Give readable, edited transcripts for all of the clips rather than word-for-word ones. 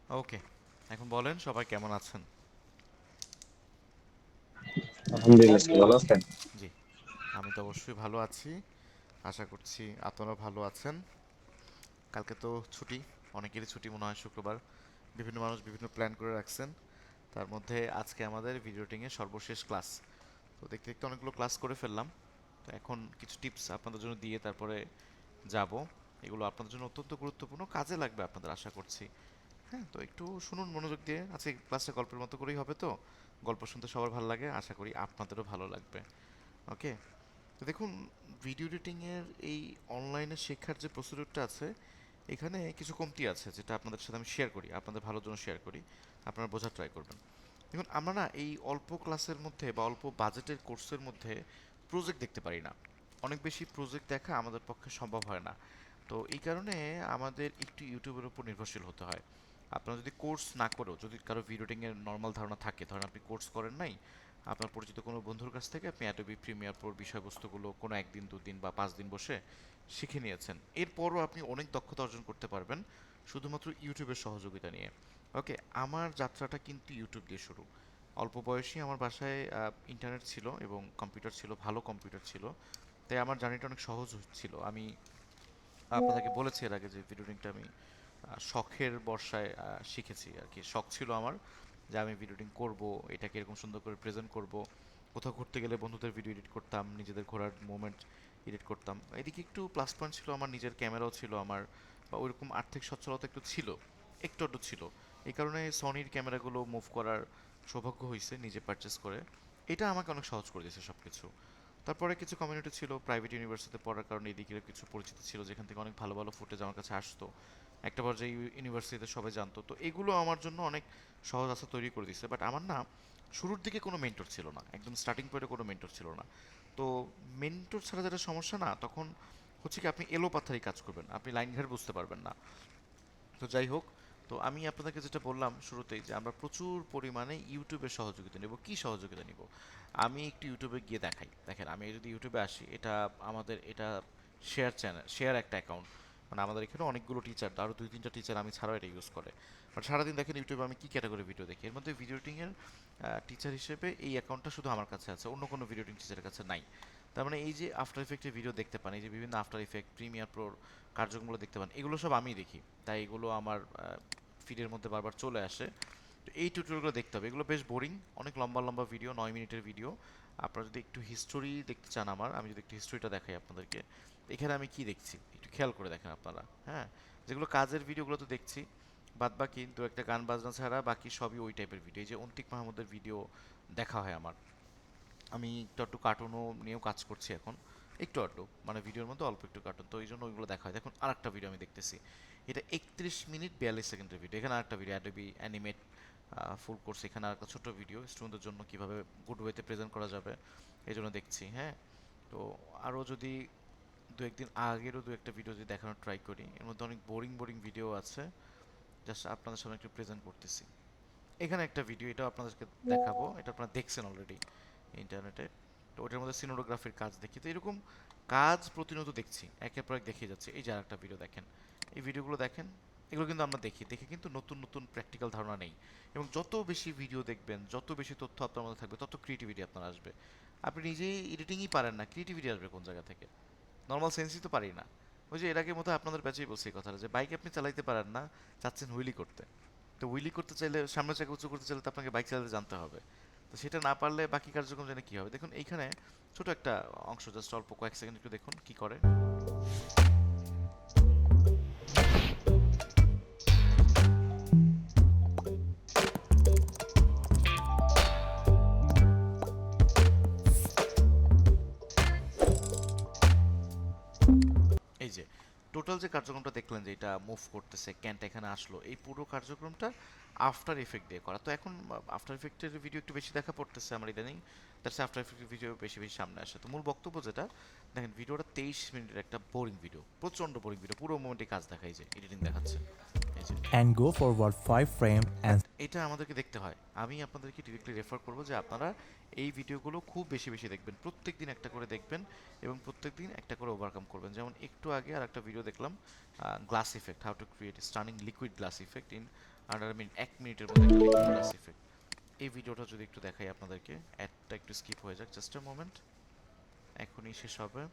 ওকে, এখন বলেন সবাই কেমন আছেন? আলহামদুলিল্লাহ স্যার, ভালো আছেন? জি, আমি তো অবশ্যই ভালো আছি। আশা করছি আপনারা ভালো আছেন। কালকে তো ছুটি, অনেকেরই ছুটি মনে হয় শুক্রবার। বিভিন্ন মানুষ বিভিন্ন প্ল্যান করে রাখছেন। তার মধ্যে আজকে আমাদের ভিডিও এডিটিংয়ের সর্বশেষ ক্লাস। তো দেখতে দেখতে অনেকগুলো ক্লাস করে ফেললাম। তো এখন কিছু টিপস আপনাদের জন্য দিয়ে তারপরে যাব। এগুলো আপনাদের জন্য অত্যন্ত গুরুত্বপূর্ণ, কাজে লাগবে আপনাদের আশা করছি। হ্যাঁ, তো একটু শুনুন মনোযোগ দিয়ে। আজকে ক্লাসটা গল্পের মতো করেই হবে তো। গল্প শুনতে সবার ভালো লাগে, আশা করি আপনাদেরও ভালো লাগবে। ওকে, তো দেখুন, ভিডিও এডিটিংয়ের এই অনলাইনে শেখার যে প্রসিডিউরটা আছে, এখানে কিছু কমতি আছে যেটা আপনাদের সাথে আমি শেয়ার করি, আপনাদের ভালোর জন্য শেয়ার করি। আপনারা বোঝার ট্রাই করবেন। দেখুন, আমরা না এই অল্প ক্লাসের মধ্যে বা অল্প বাজেটের কোর্সের মধ্যে প্রজেক্ট দেখতে পারি না। অনেক বেশি প্রজেক্ট দেখা আমাদের পক্ষে সম্ভব হয় না। তো এই কারণে আমাদের একটু ইউটিউবের উপর নির্ভরশীল হতে হয়। আপনারা যদি কোর্স না করেও, যদি কারো ভিডিও এডিটিংয়ের নর্মাল ধারণা থাকে, ধরেন আপনি কোর্স করেন নাই, আপনার পরিচিত কোনো বন্ধুর কাছ থেকে আপনি অ্যাডোবি প্রিমিয়ার প্রোর বিষয়বস্তুগুলো কোনো একদিন দুদিন বা 5 দিন বসে শিখে নিয়েছেন, এরপরও আপনি অনেক দক্ষতা অর্জন করতে পারবেন শুধুমাত্র ইউটিউবের সহযোগিতা নিয়ে। ওকে, আমার যাত্রাটা কিন্তু ইউটিউব দিয়ে শুরু। অল্প বয়সী আমার বাসায় ইন্টারনেট ছিল এবং কম্পিউটার ছিল, ভালো কম্পিউটার ছিল। তাই আমার জার্নিটা অনেক সহজ ছিল। আমি আপনাদেরকে বলেছি এর আগে যে ভিডিও এডিটিংটা আমি শখের বর্ষায় শিখেছি আর কি। শখ ছিল আমার যে আমি ভিডিও এডিটিং করবো, এটাকে এরকম সুন্দর করে প্রেজেন্ট করব। কোথাও ঘুরতে গেলে বন্ধুদের ভিডিও এডিট করতাম, নিজেদের ঘোরার মোমেন্ট এডিট করতাম। এদিকে একটু প্লাস পয়েন্ট ছিল, আমার নিজের ক্যামেরাও ছিল আমার, বা ওইরকম আর্থিক সচ্ছলতা একটু ছিল, একটু আধটু ছিল। এই কারণে সনির ক্যামেরাগুলো মুভ করার সৌভাগ্য হয়েছে নিজে পারচেস করে। এটা আমাকে অনেক সহজ করে দিয়েছে সব কিছু। তারপরে কিছু কমিউনিটি ছিল, প্রাইভেট ইউনিভার্সিটিতে পড়ার কারণে এদিকে কিছু পরিচিত ছিল যেখান থেকে অনেক ভালো ভালো ফুটেজ আমার কাছে আসতো। একটা পর্যায়ে ইউনিভার্সিটিতে সবাই জানতো, তো এগুলো আমার জন্য অনেক সহজ রাস্তা তৈরি করে দিচ্ছে। বাট আমার না শুরুর দিকে কোনো মেন্টর ছিল না, একদম স্টার্টিং পয়েন্টে কোনো মেন্টর ছিল না। তো মেন্টর ছাড়া যেটা সমস্যা না, তখন হচ্ছে কি আপনি এলোপাথারি কাজ করবেন, আপনি লাইন ঘাট বুঝতে পারবেন না। তো যাই হোক, তো আমি আপনাদেরকে যেটা বললাম শুরুতেই, যে আমরা প্রচুর পরিমাণে ইউটিউবের সহযোগিতা নেব। কি সহযোগিতা নিব? আমি একটু ইউটিউবে গিয়ে দেখাই। দেখেন, আমি যদি ইউটিউবে আসি, এটা আমাদের এটা শেয়ার চ্যানেল, শেয়ার একটা অ্যাকাউন্ট। মানে আমাদের এখানে অনেকগুলো টিচার, আরও 2-3টা টিচার আমি ছাড়াও এটা ইউজ করে। বাট সারাদিন দেখেন ইউটিউবে আমি কী ক্যাটাগরি ভিডিও দেখি, এর মধ্যে ভিডিও এডিটিংয়ের টিচার হিসেবে এই অ্যাকাউন্টটা শুধু আমার কাছে আছে, অন্য কোনো ভিডিও এডিটিং টিচারের কাছে নাই। তার মানে এই যে আফটার ইফেক্টের ভিডিও দেখতে পান, এই যে বিভিন্ন আফটার ইফেক্ট প্রিমিয়ার প্রোর কার্যক্রমগুলো দেখতে পান, এগুলো সব আমি দেখি। তাই এগুলো আমার ফিডের মধ্যে বারবার চলে আসে। তো এই টিউটোরিয়ালগুলো দেখতে হবে, এগুলো বেশ বোরিং, অনেক লম্বা লম্বা ভিডিও, 9 মিনিটের ভিডিও। আপনারা যদি একটু হিস্টোরি দেখতে চান আমার, আমি যদি একটু হিস্টোরিটা দেখাই আপনাদেরকে, এখানে আমি কি দেখছি একটু খেয়াল করে দেখেন আপনারা। হ্যাঁ, যেগুলো কাজের ভিডিওগুলো তো দেখছি, বাদ বাকি দু একটা গান বাজনা ছাড়া বাকি সবই ওই টাইপের ভিডিও। এই যে অন্তিক মাহমুদের ভিডিও দেখা হয় আমার। আমি একটু একটু কার্টুনও নিয়েও কাজ করছি এখন, একটু আধটু মানে ভিডিওর মধ্যে অল্প একটু কার্টুন, তো এই জন্য ওইগুলো দেখা হয়। দেখুন আরেকটা ভিডিও আমি দেখতেছি, এটা 31 মিনিট 42 সেকেন্ডের ভিডিও। এখানে আরেকটা video Adobe animate full course, এখানে আরেকটা ছোট্ট ভিডিও স্টুডেন্টদের জন্য কীভাবে গুড ওয়েতে প্রেজেন্ট করা যাবে, এই জন্য দেখছি। হ্যাঁ, তো আরও যদি দু একদিন আগেরও দু একটা ভিডিও যদি দেখানোর ট্রাই করি, এর মধ্যে অনেক বোরিং বোরিং ভিডিও আছে, জাস্ট আপনাদের সামনে একটু প্রেজেন্ট করতেছি। এখানে একটা ভিডিও, এটাও আপনাদেরকে দেখাবো, এটা আপনারা দেখছেন অলরেডি ইন্টারনেটে। তো ওটার মধ্যে সিনোটোগ্রাফির কাজ দেখি। তো এরকম কাজ প্রতিনিয়ত দেখছি, একের পর এক দেখিয়ে যাচ্ছে। এই যে আরেকটা ভিডিও দেখেন, এই ভিডিওগুলো দেখেন, এগুলো কিন্তু আমরা দেখি, দেখে কিন্তু নতুন নতুন প্র্যাকটিক্যাল ধারণা নেই। এবং যত বেশি ভিডিও দেখবেন, যত বেশি তথ্য আপনার মধ্যে থাকবে, তত ক্রিয়েটিভিটি আপনার আসবে। আপনি নিজেই এডিটিংই পারেন না, ক্রিয়েটিভিটি আসবে কোন জায়গা থেকে? নর্মাল সেন্সই তো পারি না। ওই যে এর আগের মতো আপনাদের ব্যাচেই বলছি এই কথাটা, যে বাইক আপনি চালাইতে পারেন না, চাচ্ছেন হুইলি করতে। তো হুইলি করতে চাইলে, সামনের চাকা উঁচু করতে চাইলে তো আপনাকে বাইক চালাতে জানতে হবে। তো সেটা না পারলে বাকি কার্যক্রম জানে কী হবে? দেখুন এইখানে ছোট একটা অংশ, জাস্ট অল্প কয়েক সেকেন্ড একটু দেখুন কি করে। এই যে টোটাল যে কার্যক্রমটা দেখলেন, যে এটা মুভ করতেছে, ক্যানটা এখানে আসলো, এই পুরো কার্যক্রমটা আফটার ইফেক্ট দিয়ে করা। তো এখন আফটার ইফেক্টের ভিডিও একটু বেশি দেখা পড়তেছে আমার ইদানিং, তার সাথে আফটার ইফেক্টের ভিডিও বেশি বেশি সামনে আসে। তো মূল বক্তব্য যেটা, দেখেন ভিডিওটা 23 মিনিটের একটা বোরিং ভিডিও, প্রচণ্ড বোরিং ভিডিও, পুরো মোমেন্টে কাজ দেখাই, যে এডিটিং দেখাচ্ছে। এই যে and go forward 5 frame and এটা আমাদেরকে দেখতে হয়। আমি আপনাদেরকে ডিরেক্টলি রেফার করব যে আপনারা এই ভিডিওগুলো খুব বেশি বেশি দেখবেন, প্রত্যেকদিন একটা করে দেখবেন এবং প্রত্যেকদিন একটা করে ওভারকাম করবেন। যেমন একটু আগে আর একটা ভিডিও দেখলাম, glass effect, how to create stunning liquid glass effect in under minute, 1 মিনিটের মধ্যে একটা লিকুইড গ্লাস ইফেক্ট। এই ভিডিওটা যদি একটু দেখাই আপনাদেরকে, অ্যাডটা একটু স্কিপ হয়ে যাক, জাস্ট এ মোমেন্ট, এখনই শেষ হবে।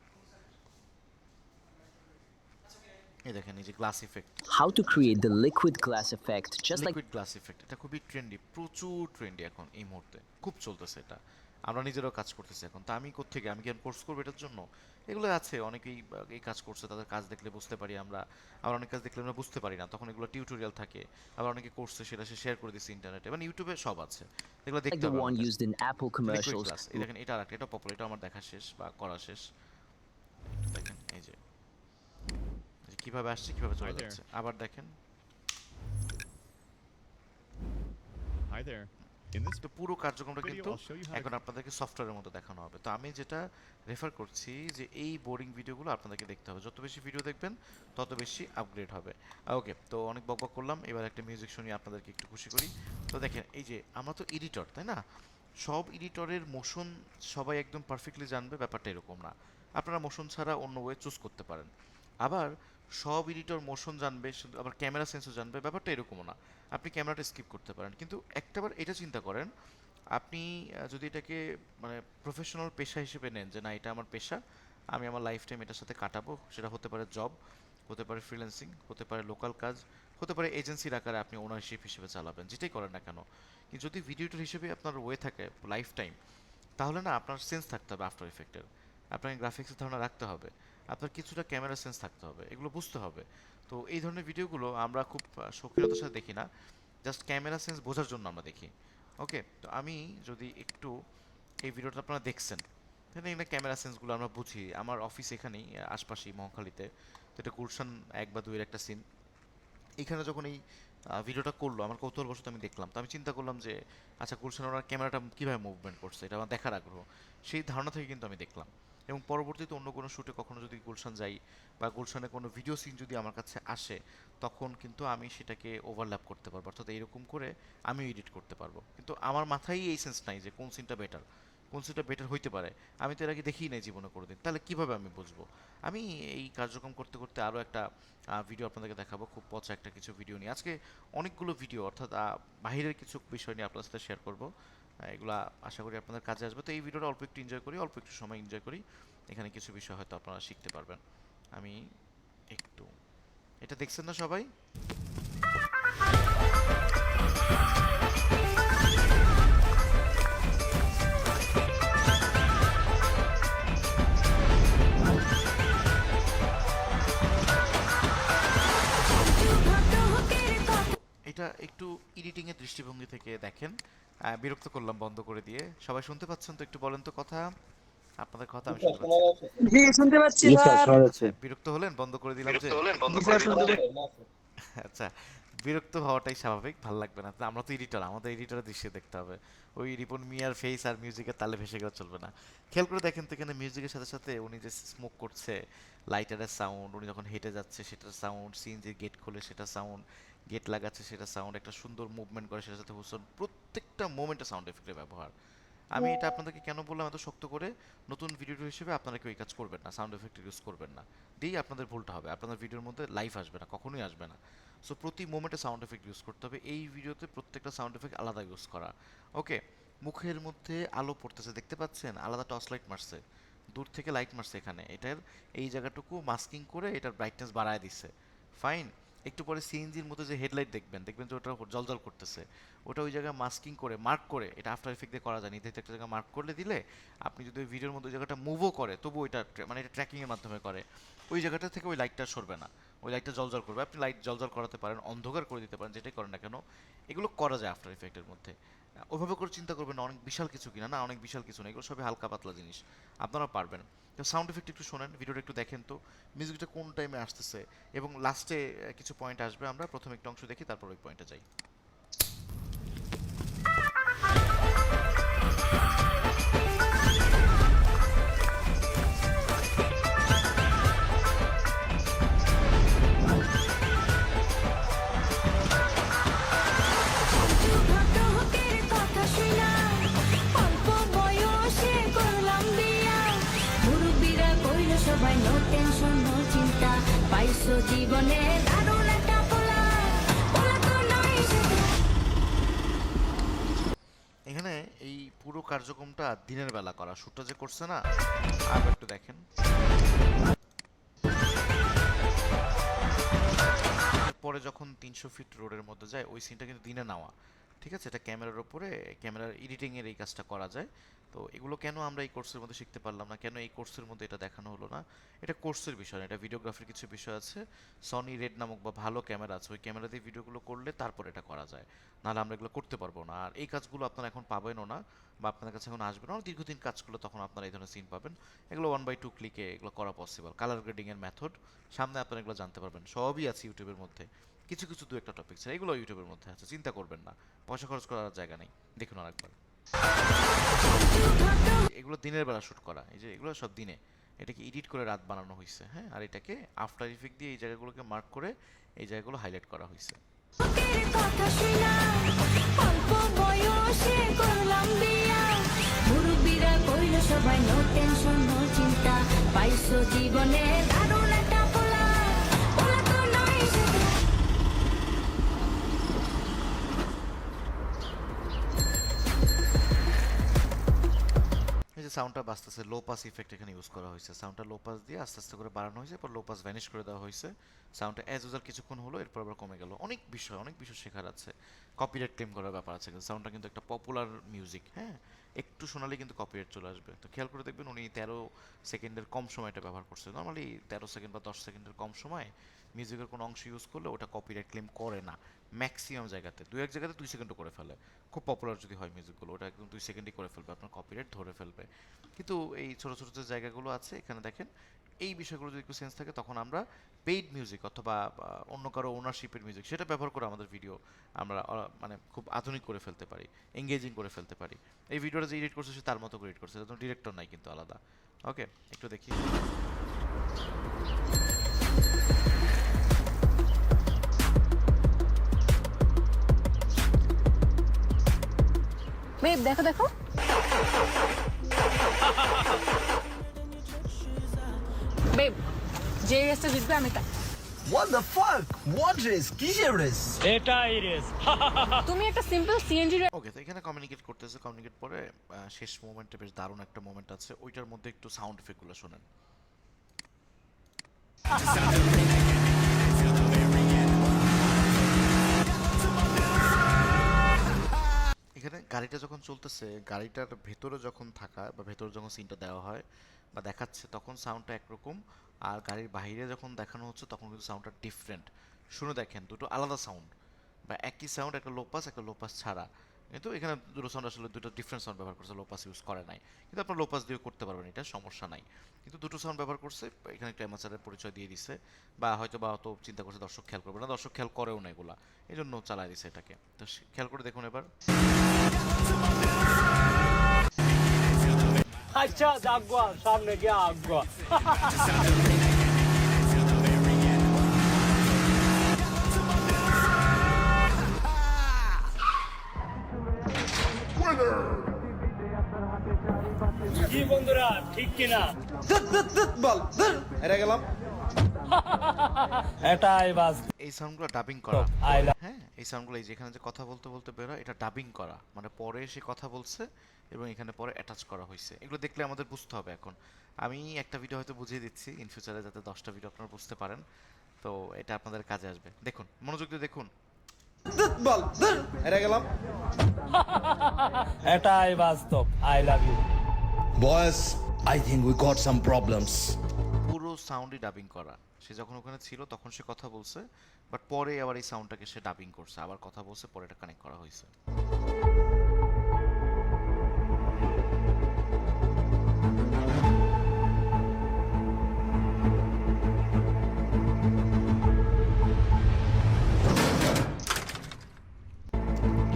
এই দেখেন, এই যে glass effect, How to create the liquid glass effect just like liquid glass effect, এটা খুবই ট্রেন্ডি, প্রচুর ট্রেন্ডি এখন এই মুহূর্তে, খুব চলতেছে এটা। আমরা নিজেরাও কাজ করতেছি এখন। তা আমি কোত্থেকে, আমি কি কোর্স করবো এটার জন্য? এগুলো আছে, অনেকেই এই কাজ করছে, তাদের কাজ দেখলে বুঝতে পারি আমরা। আবার অনেক কাজ দেখলে আমরা বুঝতে পারি না, তখন এগুলো টিউটোরিয়াল থাকে। আবার অনেকে করছে, সেটা সে শেয়ার করে দিচ্ছে ইন্টারনেটে, মানে ইউটিউবে সব আছে, এগুলো দেখতে the হবে one আমাদের। used in Apple liquid commercials. Glass, এই দেখেন, এটা আরেকটা, এটা পপুলার, এটা আমার দেখা শেষ বা করা শেষ। দেখেন এই যে কিভাবে আসছে, কিভাবে চলে Hi there. যাচ্ছে। আবার দেখেন, Hi there. In this তো পুরো কার্যক্রমটা video, কিন্তু I'll show you how to এখন আপনাদেরকে সফটওয়্যারের মধ্যে দেখানো হবে। তো আমি যেটা রেফার করছি যে এই বোরিং ভিডিওগুলো আপনাদেরকে দেখতে হবে, যত বেশি ভিডিও দেখবেন তত বেশি আপগ্রেড হবে। ওকে, তো অনেক বকবক করলাম, এবার একটা মিউজিক শুনিয়ে আপনাদেরকে একটু খুশি করি। তো দেখেন, এই যে আমরা তো এডিটর, তাই না? সব এডিটরের মোশন সবাই একদম পারফেক্টলি জানবে, ব্যাপারটা এরকম না। আপনারা মোশন ছাড়া অন্য ওয়ে চুজ করতে পারেন। আবার সব এডিটর মোশন জানবে, শুধু আবার ক্যামেরা সেন্সও জানবে, ব্যাপারটা এরকমও না। আপনি ক্যামেরাটা স্কিপ করতে পারেন, কিন্তু একটাবার এটা চিন্তা করেন, আপনি যদি এটাকে মানে প্রফেশনাল পেশা হিসেবে নেন, যে না এটা আমার পেশা, আমি আমার লাইফ টাইম এটার সাথে কাটাবো, সেটা হতে পারে জব, হতে পারে ফ্রিল্যান্সিং, হতে পারে লোকাল কাজ, হতে পারে এজেন্সির আকারে আপনি ওনারশিপ হিসেবে চালাবেন, যেটাই করেন না কেন। কিন্তু যদি ভিডিওটার হিসেবে আপনার ওয়ে থাকে লাইফ টাইম, তাহলে না আপনার সেন্স থাকতে হবে আফটার ইফেক্টের, আপনাকে গ্রাফিক্সের ধারণা রাখতে হবে, আপনার কিছুটা ক্যামেরা সেন্স থাকতে হবে, এগুলো বুঝতে হবে। তো এই ধরনের ভিডিওগুলো আমরা খুব শৌখিনতার সাথে দেখি না, জাস্ট ক্যামেরা সেন্স বোঝার জন্য আমরা দেখি। ওকে, তো আমি যদি একটু, এই ভিডিওটা আপনারা দেখছেন, এখানে ক্যামেরা সেন্সগুলো আমরা বুঝি। আমার অফিস এখানেই আশপাশেই মহাখালীতে, তো এটা গুলশান 1 বা 2 এর একটা সিন। এখানে যখন এই ভিডিওটা করলো, আমার কৌতূহলবশত আমি দেখলাম, তো আমি চিন্তা করলাম যে আচ্ছা গুলশান ওরা ক্যামেরাটা কীভাবে মুভমেন্ট করছে, এটা আমার দেখার আগ্রহ। সেই ধারণা থেকে কিন্তু আমি দেখলাম, এবং পরবর্তীতে অন্য কোনো শ্যুটে কখনো যদি গুলশান যাই বা গুলশানে কোনো ভিডিও সিন যদি আমার কাছে আসে, তখন কিন্তু আমি সেটাকে ওভারল্যাপ করতে পারবো, অর্থাৎ এইরকম করে আমি এডিট করতে পারবো। কিন্তু আমার মাথায় এই সেন্স নাই যে কোন সিনটা বেটার, কোন সিনটা বেটার হইতে পারে, আমি তো এর আগে দেখিই নাই জীবনে কোনোদিন, তাহলে কীভাবে আমি বুঝবো? আমি এই কার্যক্রম করতে করতে আরও একটা ভিডিও আপনাদেরকে দেখাবো, খুব পচা একটা কিছু ভিডিও নিয়ে। আজকে অনেকগুলো ভিডিও, অর্থাৎ বাইরের কিছু বিষয় নিয়ে আপনার সাথে শেয়ার করবো, এগুলা আশা করি আপনাদের কাজে আসবে। তো এই ভিডিওটা অল্প একটু এনজয় করি, অল্প একটু সময় এনজয় করি, এখানে কিছু বিষয় হয়তো আপনারা শিখতে পারবেন। আমি একটু, এটা দেখছেন না সবাই? এটা একটু এডিটিং এর দৃষ্টিভঙ্গি থেকে দেখেন। বিরক্ত করলাম বন্ধ করে দিয়ে, সবাই শুনতে পাচ্ছেন তো? একটু বলেন তো কথা, আপনাদের কথা আমি শুনতে পাচ্ছি না। জি শুনতে পাচ্ছি জি স্যার, স্যার। শোনা যাচ্ছে। বিরক্ত হলেন, বন্ধ করে দিলাম যে? জি স্যার শুনতে আচ্ছা, বিরক্ত হওয়াটাই স্বাভাবিক, ভাল লাগবে না তো, আমরা তো এডিটর, আমাদের এডিটরের দৃশ্যে দেখতে হবে। ওই রিপন মিয়ার ফেস আর মিউজিকের তালে ভেসে গেলে চলবে না। খেয়াল করে দেখেন তো, এখানে মিউজিকের সাথে সাথে উনি যে স্মোক করছে, লাইটারের সাউন্ড, উনি যখন হেঁটে যাচ্ছে সেটার সাউন্ড, সিএনজির গেট খোলে সেটা সাউন্ড, গেট লাগাচ্ছে সেটা সাউন্ড, একটা সুন্দর মুভমেন্ট করে সেটার সাথে হুসন, প্রত্যেকটা মোমেন্টে সাউন্ড এফেক্টের ব্যবহার। আমি এটা আপনাদেরকে কেন বললাম এত শক্ত করে, নতুন ভিডিও হিসেবে আপনারা কেউ এই কাজ করবেন না, সাউন্ড এফেক্ট ইউজ করবেন না, দিয়েই আপনাদের ভুলটা হবে, আপনাদের ভিডিওর মধ্যে লাইভ আসবে না, কখনোই আসবে না। সো প্রতি মোমেন্টে সাউন্ড এফেক্ট ইউজ করতে হবে, এই ভিডিওতে প্রত্যেকটা সাউন্ড এফেক্ট আলাদা ইউজ করা। ওকে, মুখের মধ্যে আলো পড়তেছে দেখতে পাচ্ছেন, আলাদা টর্চ লাইট মারছে, দূর থেকে লাইট মারছে এখানে, এটার এই জায়গাটুকু মাস্কিং করে এটার ব্রাইটনেস বাড়ায় দিচ্ছে, ফাইন। একটু পরে সিএনজির মধ্যে যে হেডলাইট দেখবেন, দেখবেন যে ওটা জলজল করতেছে, ওটা ওই জায়গায় মাস্কিং করে মার্ক করে, এটা আফটার এফেক্ট দিয়ে করা যায়, নির্ধারিত একটা জায়গায় মার্ক করলে দিলে, আপনি যদি ওই ভিডিওর মধ্যে ওই জায়গাটা মুভও করে, তবু ওইটা মানে এটা ট্র্যাকিংয়ের মাধ্যমে করে, ওই জায়গাটা থেকে ওই লাইটটা সরবে না, ওই লাইটটা জলজল করবে। আপনি লাইট জলজল করাতে পারেন, অন্ধকার করে দিতে পারেন, যেটাই করেন না কেন, এগুলো করা যায় আফটার এফেক্টের মধ্যে। ওইভাবে করে চিন্তা করবেন না অনেক বিশাল কিছু কিনা, না অনেক বিশাল কিছু না, এগুলো সবই হালকা পাতলা জিনিস, আপনারা পারবেন। তো সাউন্ড এফেক্ট একটু শোনেন, ভিডিওটা একটু দেখেন তো, মিউজিকটা কোন টাইমে আসতেছে, এবং লাস্টে কিছু পয়েন্ট আসবে, আমরা প্রথমে একটু অংশ দেখি, তারপর ওই পয়েন্টে যাই। কার্যক্রমটা দিনের বেলা করা, শ্যুটটা যে করছে না, আবার একটু দেখেন। পরে যখন 300 ফিট রোডের মধ্যে যায় ওই সিনটা কিন্তু দিনে নেওয়া, ঠিক আছে? এটা ক্যামেরার ওপরে, ক্যামেরার এডিটিংয়ের এই কাজটা করা যায়। তো এগুলো কেন আমরা এই কোর্সের মধ্যে শিখতে পারলাম না, কেন এই কোর্সের মধ্যে এটা দেখানো হলো না? এটা কোর্সের বিষয় না, এটা ভিডিওগ্রাফির কিছু বিষয় আছে। সনি রেড নামক বা ভালো ক্যামেরা আছে, ওই ক্যামেরা দিয়ে ভিডিওগুলো করলে তারপর এটা করা যায়, নাহলে আমরা এগুলো করতে পারবো না। আর এই কাজগুলো আপনারা এখন পাবেনও না, বা আপনাদের কাছে এখন আসবে না। দীর্ঘদিন কাজগুলো তখন আপনারা এই ধরনের সিন পাবেন। এগুলো 1/2 ক্লিকে এগুলো করা পসিবল। কালার গ্রেডিংয়ের মেথড সামনে আপনারা এগুলো জানতে পারবেন, সবই আছে ইউটিউবের মধ্যে। কিছু কিছু দু একটা টপিক আছে, এগুলো ইউটিউবের মধ্যে আছে, চিন্তা করবেন না, পয়সা খরচ করার জায়গা নেই। দেখুন আরেকবার, এগুলো দিনের বেলা শ্যুট করা, এই যে এগুলো সব দিনে, এটাকে এডিট করে রাত বানানো হয়েছে, হ্যাঁ। আর এটাকে আফটার ইফেক্ট দিয়ে এই জায়গাগুলোকে মার্ক করে এই জায়গাগুলো হাইলাইট করা হয়েছে। সবাই নো টেনশন নো চিন্তা পাইছো জীবনে দারুণ একটা পোলা পোলা তো নয় সেটা। এই যে সাউন্ডটা বাজতেছে, লো পাস ইফেক্ট এখানে ইউজ করা হয়েছে। সাউন্ডটা লো পাস দিয়ে আস্তে আস্তে করে বাড়ানো হয়েছে, এরপর লো পাস ভ্যানিশ করে দেওয়া হয়েছে। সাউন্ডটা অ্যাজ ইউজাল কিছুক্ষণ হলো, এরপর আবার কমে গেল। অনেক বিষয় শেখার আছে। কপিরাইট ক্লেম করার ব্যাপার আছে, কিন্তু সাউন্ডটা কিন্তু একটা পপুলার মিউজিক, হ্যাঁ। একটু শোনালে কিন্তু কপিরাইট চলে আসবে। তো খেয়াল করে দেখবেন উনি 13 সেকেন্ডের কম সময়টা ব্যবহার করছে। নর্মালি 13 সেকেন্ড বা 10 সেকেন্ডের কম সময় মিউজিকের কোনো অংশ ইউজ করলে ওটা কপিরাইট ক্লেম করে না ম্যাক্সিমাম জায়গাতে। এক জায়গাতে 2 সেকেন্ডও করে ফেলে, খুব পপুলার যদি হয় মিউজিকগুলো, ওটা একদম 2 সেকেন্ডই করে ফেলবে, আপনার কপিরাইট ধরে ফেলবে। কিন্তু এই ছোটো ছোটো যে জায়গাগুলো আছে এখানে দেখেন, এই বিষয়গুলো যদি একটু সেন্স থাকে তখন আমরা পেইড মিউজিক অথবা অন্য কারো ওনারশিপের মিউজিক সেটা ব্যবহার করে আমাদের ভিডিও আমরা মানে খুব আধুনিক করে ফেলতে পারি, এঙ্গেজিং করে ফেলতে পারি। এই ভিডিওটা যে এডিট করছে সে তার মতো করে এডিট করছে, একদম ডিরেক্টর নাই কিন্তু আলাদা। ওকে, একটু দেখি। বেব দেখো দেখো, বেব যে রেসটা জিতবে আমি তা। What the fuck? What race? কিসের race? তুমি একটা সিম্পল সিএনজি ওকে, তো এখানে কমিউনিকেট করতেছে, কমিউনিকেট পরে শেষ মোমেন্টে বেশ দারুণ একটা মোমেন্ট আছে, ওইটার মধ্যে একটু সাউন্ড এফেক্টগুলো শোনেন। এখানে গাড়িটা যখন চলতেছে, গাড়িটার ভেতরে যখন থাকা বা ভেতরে যখন সিনটা দেওয়া হয় বা দেখাচ্ছে তখন সাউন্ডটা একরকম, আর গাড়ির বাইরে যখন দেখানো হচ্ছে তখন কিন্তু সাউন্ডটা ডিফারেন্ট। শুনে দেখেন, দুটো আলাদা সাউন্ড, বা একই সাউন্ড, একটা লো পাস ছাড়া। কিন্তু এখানে দুটো সাউন্ড আসলে দুটো ডিফারেন্ট সাউন্ড ব্যবহার করছে, লো পাস ইউজ করে নাই। কিন্তু আপনার লো পাস দিয়ে করতে পারবেন, এটা সমস্যা নাই। কিন্তু দুটো সাউন্ড ব্যবহার করছে, এখানে একটা অ্যামাচারের পরিচয় দিয়ে দিছে, বা হয়তো বা অত চিন্তা করছে দর্শক খেয়াল করবে না, দর্শক খেয়াল করেও না এগুলা, এই জন্য চালাই দিছে এটাকে। তো খেয়াল করে দেখুন এবার। আচ্ছা যাগবা সামনে গিয়ে আগবা। কি বন্ধুরা ঠিক কিনা? বল এরা গেলাম। এটাই বাস। এই সাউন্ডগুলো ডাবিং করা, আইলা হ্যাঁ। এই সাউন্ডগুলো এই যেখানে যে কথা বলতে বলতে বের হয়, এটা ডাবিং করা, মানে পরে সে কথা বলছে এবং এখানে পরে অ্যাটাচ করা হয়েছে। এগুলো দেখলে আমাদের বুঝতে হবে। এখন আমি একটা ভিডিও হয়তো বুঝিয়ে দিচ্ছি ইন ফিউচারে, যাতে 10টা ভিডিও আপনারা বুঝতে পারেন। তো এটা আপনাদের কাজে আসবে। দেখুন, মনোযোগ দিয়ে দেখুন। বল এরা গেলাম। এটাই বাস্তব। I love you. Boys, I think we got some problems. পুরো সাউন্ডই ডাবিং করা। সে যখন ওখানে ছিল তখন সে কথা বলছে, বাট পরে আবার এই সাউন্ডটাকে সে ডাবিং করছে, আবার কথা বলছে, পরে এটা কানেক্ট করা হয়েছে।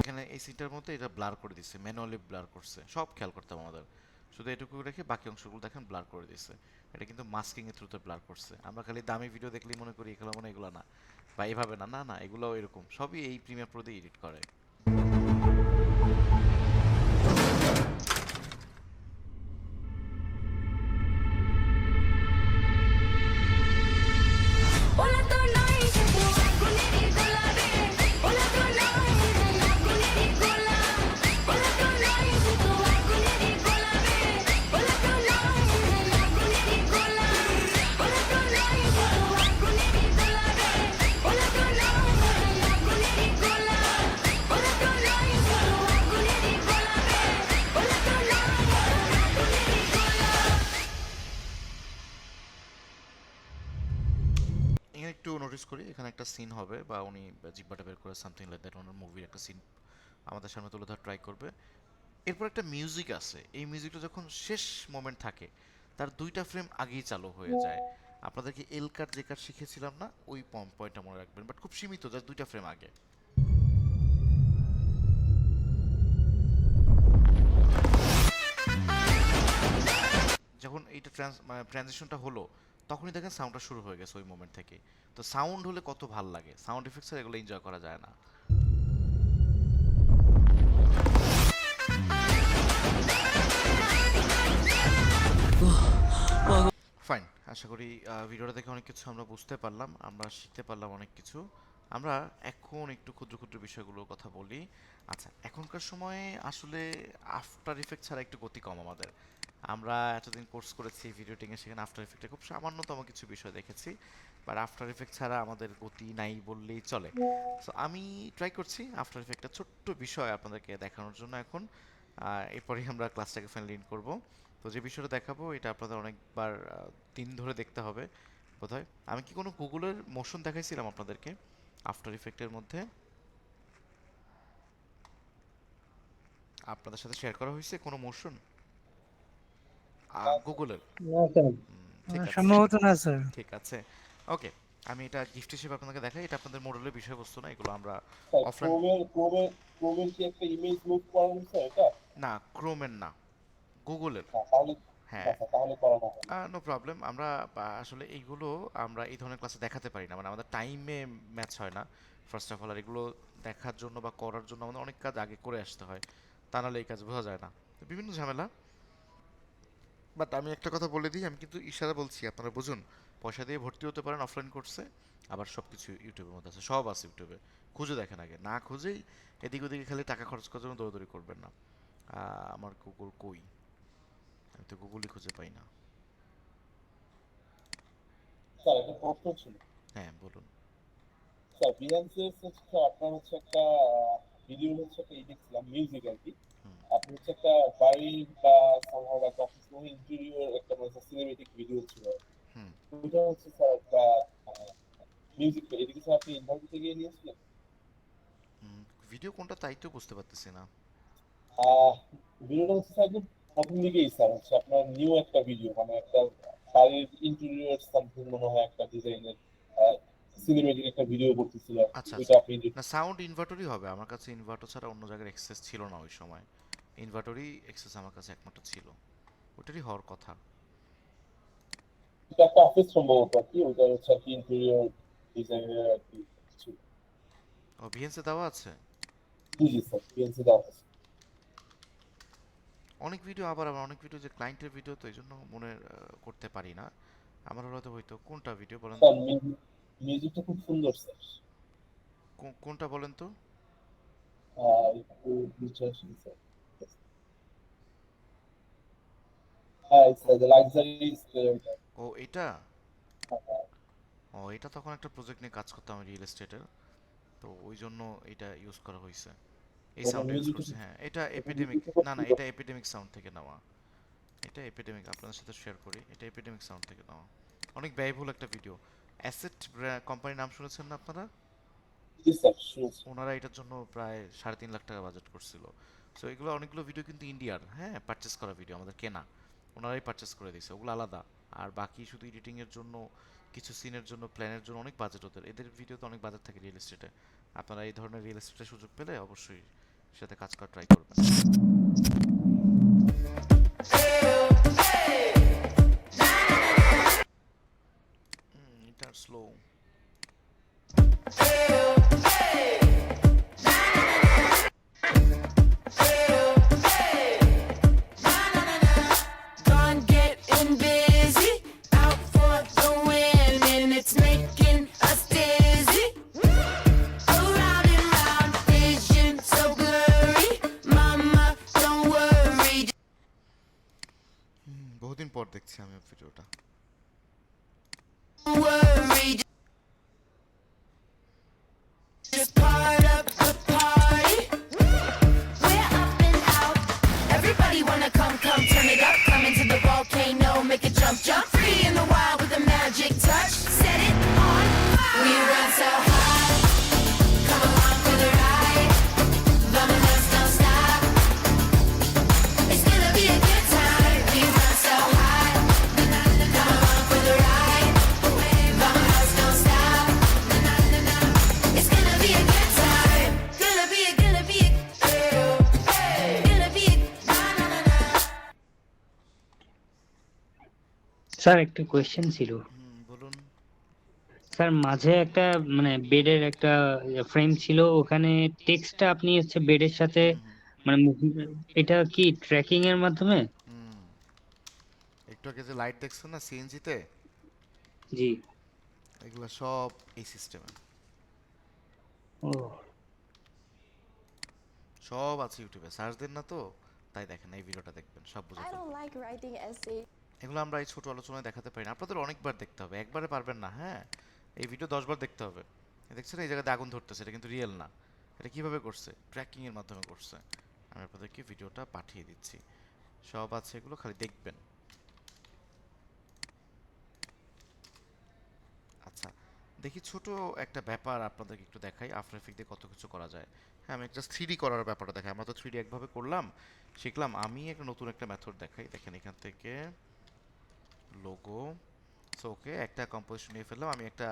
এখানে এই সিনটার মধ্যে এটা ব্লার করে দিচ্ছে, ম্যানুয়ালি ব্লার করছে, সব খেয়াল করতাম আমাদের। শুধু এটুকু রেখে বাকি অংশগুলো দেখেন ব্লার করে দিচ্ছে। এটা কিন্তু মাস্কিং এর থ্রুতে ব্লার করছে। আমরা খালি দামি ভিডিও দেখলেই মনে করি এগুলো মনে এগুলো না, বা এইভাবে না, না না, এগুলো এরকম সবই এই প্রিমিয়ার প্রো দিয়ে এডিট করে। পোলা তো নয় সেটা আগুনের গোলাপে পোলা তো নয় সেটা আগুনের গোলাপ পোলা তো নয় সেটা আগুনের করি এখানে একটা সিন হবে বা উনি জিব্বাটা বের করে সামথিং লাইক দ্যাট ওনার মুভির একটা সিন আমাদের সামনে তুলে ধরার ট্রাই করবে। এরপর একটা মিউজিক আছে, এই মিউজিকটা যখন শেষ মোমেন্ট থাকে তার 2টা ফ্রেম আগেই চালু হয়ে যায়। আপনাদেরকে এল কাট যে কাট শিখেছিলাম না, ওই পয়েন্টটা মনে রাখবেন, বাট খুব সীমিত, জাস্ট 2টা ফ্রেম আগে। যখন এইটা ট্রানজিশনটা হলো তখনই দেখেন সাউন্ডটা শুরু হয়ে গেছে ওই মোমেন্ট থেকে। তো সাউন্ড হলে কত ভাল লাগে, সাউন্ড ইফেক্টস আর এগুলো এনজয় করা যায় না। ফাইন, আশা করি ভিডিওটা দেখে অনেক কিছু আমরা বুঝতে পারলাম, আমরা শিখতে পারলাম অনেক কিছু। আমরা এখন একটু ক্ষুদ্র ক্ষুদ্র বিষয়গুলোর কথা বলি। আচ্ছা, এখনকার সময়ে আসলে আফটার ইফেক্ট ছাড়া একটু গতি কম আমাদের। আমরা এতদিন কোর্স করেছি ভিডিও এডিটিংয়ে, সেখানে আফটার ইফেক্টে খুব সামান্যতম কিছু বিষয় দেখেছি, বাট আফটার ইফেক্ট ছাড়া আমাদের গতি নাই বললেই চলে। সো আমি ট্রাই করছি আফটার ইফেক্টটা ছোট্ট বিষয় আপনাদেরকে দেখানোর জন্য এখন। এরপরেই আমরা ক্লাসটাকে ফাইনালি এন্ড করবো। তো যে বিষয়টা দেখাবো এটা আপনাদের অনেকবার দিন ধরে দেখতে হবে বোধহয়। আমি কি কোনো গুগলের মোশন দেখাইছিলাম আপনাদেরকে আফটার ইফেক্টের মধ্যে? আপনাদের সাথে শেয়ার করা হয়েছে কোনো মোশন গুগলের? ঠিক আছে, সম্ভবত না স্যার। ঠিক আছে, ওকে। আমি এটা গিফট হিসেবে আপনাদেরকে দেখাই, এটা আপনাদের মডেলের বিষয়বস্তু না, এগুলো আমরা অফলাইন। ক্রোমের কি একটা ইমেজ মুভ করা হয়েছে এটা? না, ক্রোমের না, গুগলের। তাহলে হ্যাঁ, তাহলে করা না। No problem. আমরা আসলে এইগুলো আমরা এই ধরনের ক্লাসে দেখাতে পারি না, মানে আমাদের টাইমে ম্যাচ হয় না ফার্স্ট অফ অল। আর এগুলো দেখার জন্য বা করার জন্য আমাদের অনেক কাজ আগে করে আসতে হয়, তা নাহলে এই কাজ বোঝা যায় না, তো বিভিন্ন ঝামেলা। বাট আমি একটা কথা বলে দিই, আমি কিন্তু ইশারা বলছি, আপনারা বুঝুন। পয়সা দিয়ে ভর্তি হতে পারেন অফলাইন কোর্সে, আবার সব কিছু ইউটিউবের মধ্যে আছে, সব আছে ইউটিউবে, খুঁজে দেখেন আগে, না খুঁজেই এদিক ওদিকে খালি টাকা খরচ করার জন্য দৌড়াদৌড়ি করবেন না। আমার গুগল কই, আমি তো গুগলই খুঁজে পাই না। স্যার একটা প্রশ্ন ছিল। হ্যাঁ বলুন। স্যার বিহান্সে হচ্ছে আপনার হচ্ছে একটা ভিডিও হচ্ছে একটা দেখছিলাম মিউজিক আর কি। আপনি হচ্ছে একটা বাড়ি বা সামহাউ একটা অফিস রুম ইন্টেরিয়র একটা মানে সিনেমেটিক ভিডিও ছিল। হুম। ওইটা হচ্ছে স্যার একটা মিউজিক, এদিকে স্যার আপনি ইনভার্ট থেকে নিয়েছিলেন? ভিডিও কোনটা তাই তো বুঝতে পারতেছি না। ভিডিওটা হচ্ছে স্যার একদম প্রথম দিকেই স্যার হচ্ছে আপনার নিউ একটা ভিডিও, মানে একটা বাড়ির ইন্টেরিয়র সামথিং মনে হয় একটা ডিজাইনের সিনেমেটিক একটা ভিডিও করতেছিল। আচ্ছা ওইটা আপনি না, সাউন্ড ইনভার্টরই হবে। আমার কাছে ইনভার্টর ছাড়া অন্য জায়গার অ্যাক্সেস ছিল না ওই সময়, ইনভার্টরই অ্যাক্সেস আমার কাছে একমাত্র ছিল, ওটারই হওয়ার কথা। এটা একটা অফিস সম্ভবত আর কি, ওইটা হচ্ছে আর কি ইন্টেরিয়র ডিজাইনের আর কি ছিল। ও ভিএনসি দেওয়া আছে? জি জি স্যার, পিএনসি দেওয়া আছে। অনেক ভিডিও, আবার অনেক ভিডিও যে ক্লায়েন্টের ভিডিও, তো এই জন্য মনে করতে পারি না। আমার হয়তো হয়তো কোনটা ভিডিও বলেন তো? স্যার মিউজিকটা খুব সুন্দর স্যার। কোনটা বলেন তো? একটু বুঝাচ্ছি স্যার। হ্যাঁ স্যার, দ্য লাক্সারি স্কেয়ার। ও এটা, ও এটা তখন একটা প্রজেক্ট নিয়ে কাজ করতাম রিয়েল এস্টেটের, তো ওই জন্য এটা ইউজ করা হয়েছে, এই সাউন্ড ইউজ করছে। হ্যাঁ, এটা এপিডেমিক, না না, এটা এপিডেমিক সাউন্ড থেকে নেওয়া। এটা এপিডেমিক, আপনাদের সাথে শেয়ার করি, এটা এপিডেমিক সাউন্ড থেকে নেওয়া। অনেক ব্যয়বহুল একটা ভিডিও। অ্যাসেট কোম্পানির নাম শুনেছেন না আপনারা? জি স্যার, শুনছি। ওনারা এটার জন্য প্রায় 3.5 লাখ টাকা বাজেট করছিল। সো এগুলো অনেকগুলো ভিডিও কিন্তু ইন্ডিয়ার, হ্যাঁ, পারচেস করা ভিডিও, আমাদের কেনা, ওনারাই পারচেস করে দিয়েছে, ওগুলো আলাদা। আর বাকি শুধু এডিটিংয়ের জন্য, কিছু সিনের জন্য, প্ল্যানের জন্য অনেক বাজেট ওদের, এদের ভিডিওতে অনেক বাজেট থাকে রিয়েল এস্টেটে। আপনারা এই ধরনের রিয়েল এস্টেটের সুযোগ পেলে অবশ্যই সাথে কাজ করার ট্রাই করবেন। এটা slow. Gone getting busy, out for the win, and it's making us dizzy. Around and round, vision so blurry. Mama, don't worry. বহুদিন পর দেখছি আমি ভিডিওটা। Don't worry. Just part of the party. We're up and out. Everybody wanna come, turn it up. Come into the volcano, make it jump, free in the wild with a magic touch. Set it on fire. We run sir একটা question ছিল। বলুন। Sir মাঝে একটা মানে বেডের একটা frame ছিল, ওখানে টেক্সটটা আপনি হচ্ছে বেডের সাথে হুম হুম মানে এটা কি ট্র্যাকিং এর মাধ্যমে? হুম একটু আগে যে লাইট দেখছেন না সিএনজিতে, জি। এগুলো সব এই সিস্টেমে ও সব আছে। ইউটিউবে সার্চ দেন না তো, তাই দেখেন এই ভিডিওটা দেখবেন সব বুঝে I don't ফেলবেন। like writing essay. এগুলো আমরা এই ছোট আলোচনায় দেখাতে পারি না, আপনাদের অনেকবার দেখতে হবে, একবারে পারবেন না। হ্যাঁ, এই ভিডিও 10 বার দেখতে হবে। দেখছেন এই জায়গাতে আগুন ধরতেছে, এটা কিন্তু রিয়েল না। এটা কিভাবে করছে? ট্র্যাকিং এর মাধ্যমে করছে। আমি আপনাদেরকে ভিডিওটা পাঠিয়ে দিচ্ছি, সব আছে এগুলো, খালি দেখবেন। আচ্ছা, দেখি ছোট একটা ব্যাপার আপনাদেরকে একটু দেখাই, আফটার এফেক্ট দিয়ে কত কিছু করা যায়। হ্যাঁ, আমি একটা 3D করার ব্যাপারটা দেখাই। আমরা তো 3D একভাবে করলাম, শিখলাম। আমি একটা নতুন একটা মেথড দেখাই। দেখেন এখান থেকে লোগো, সো ওকে একটা কম্পোজিশন নিয়ে ফেললাম। আমি একটা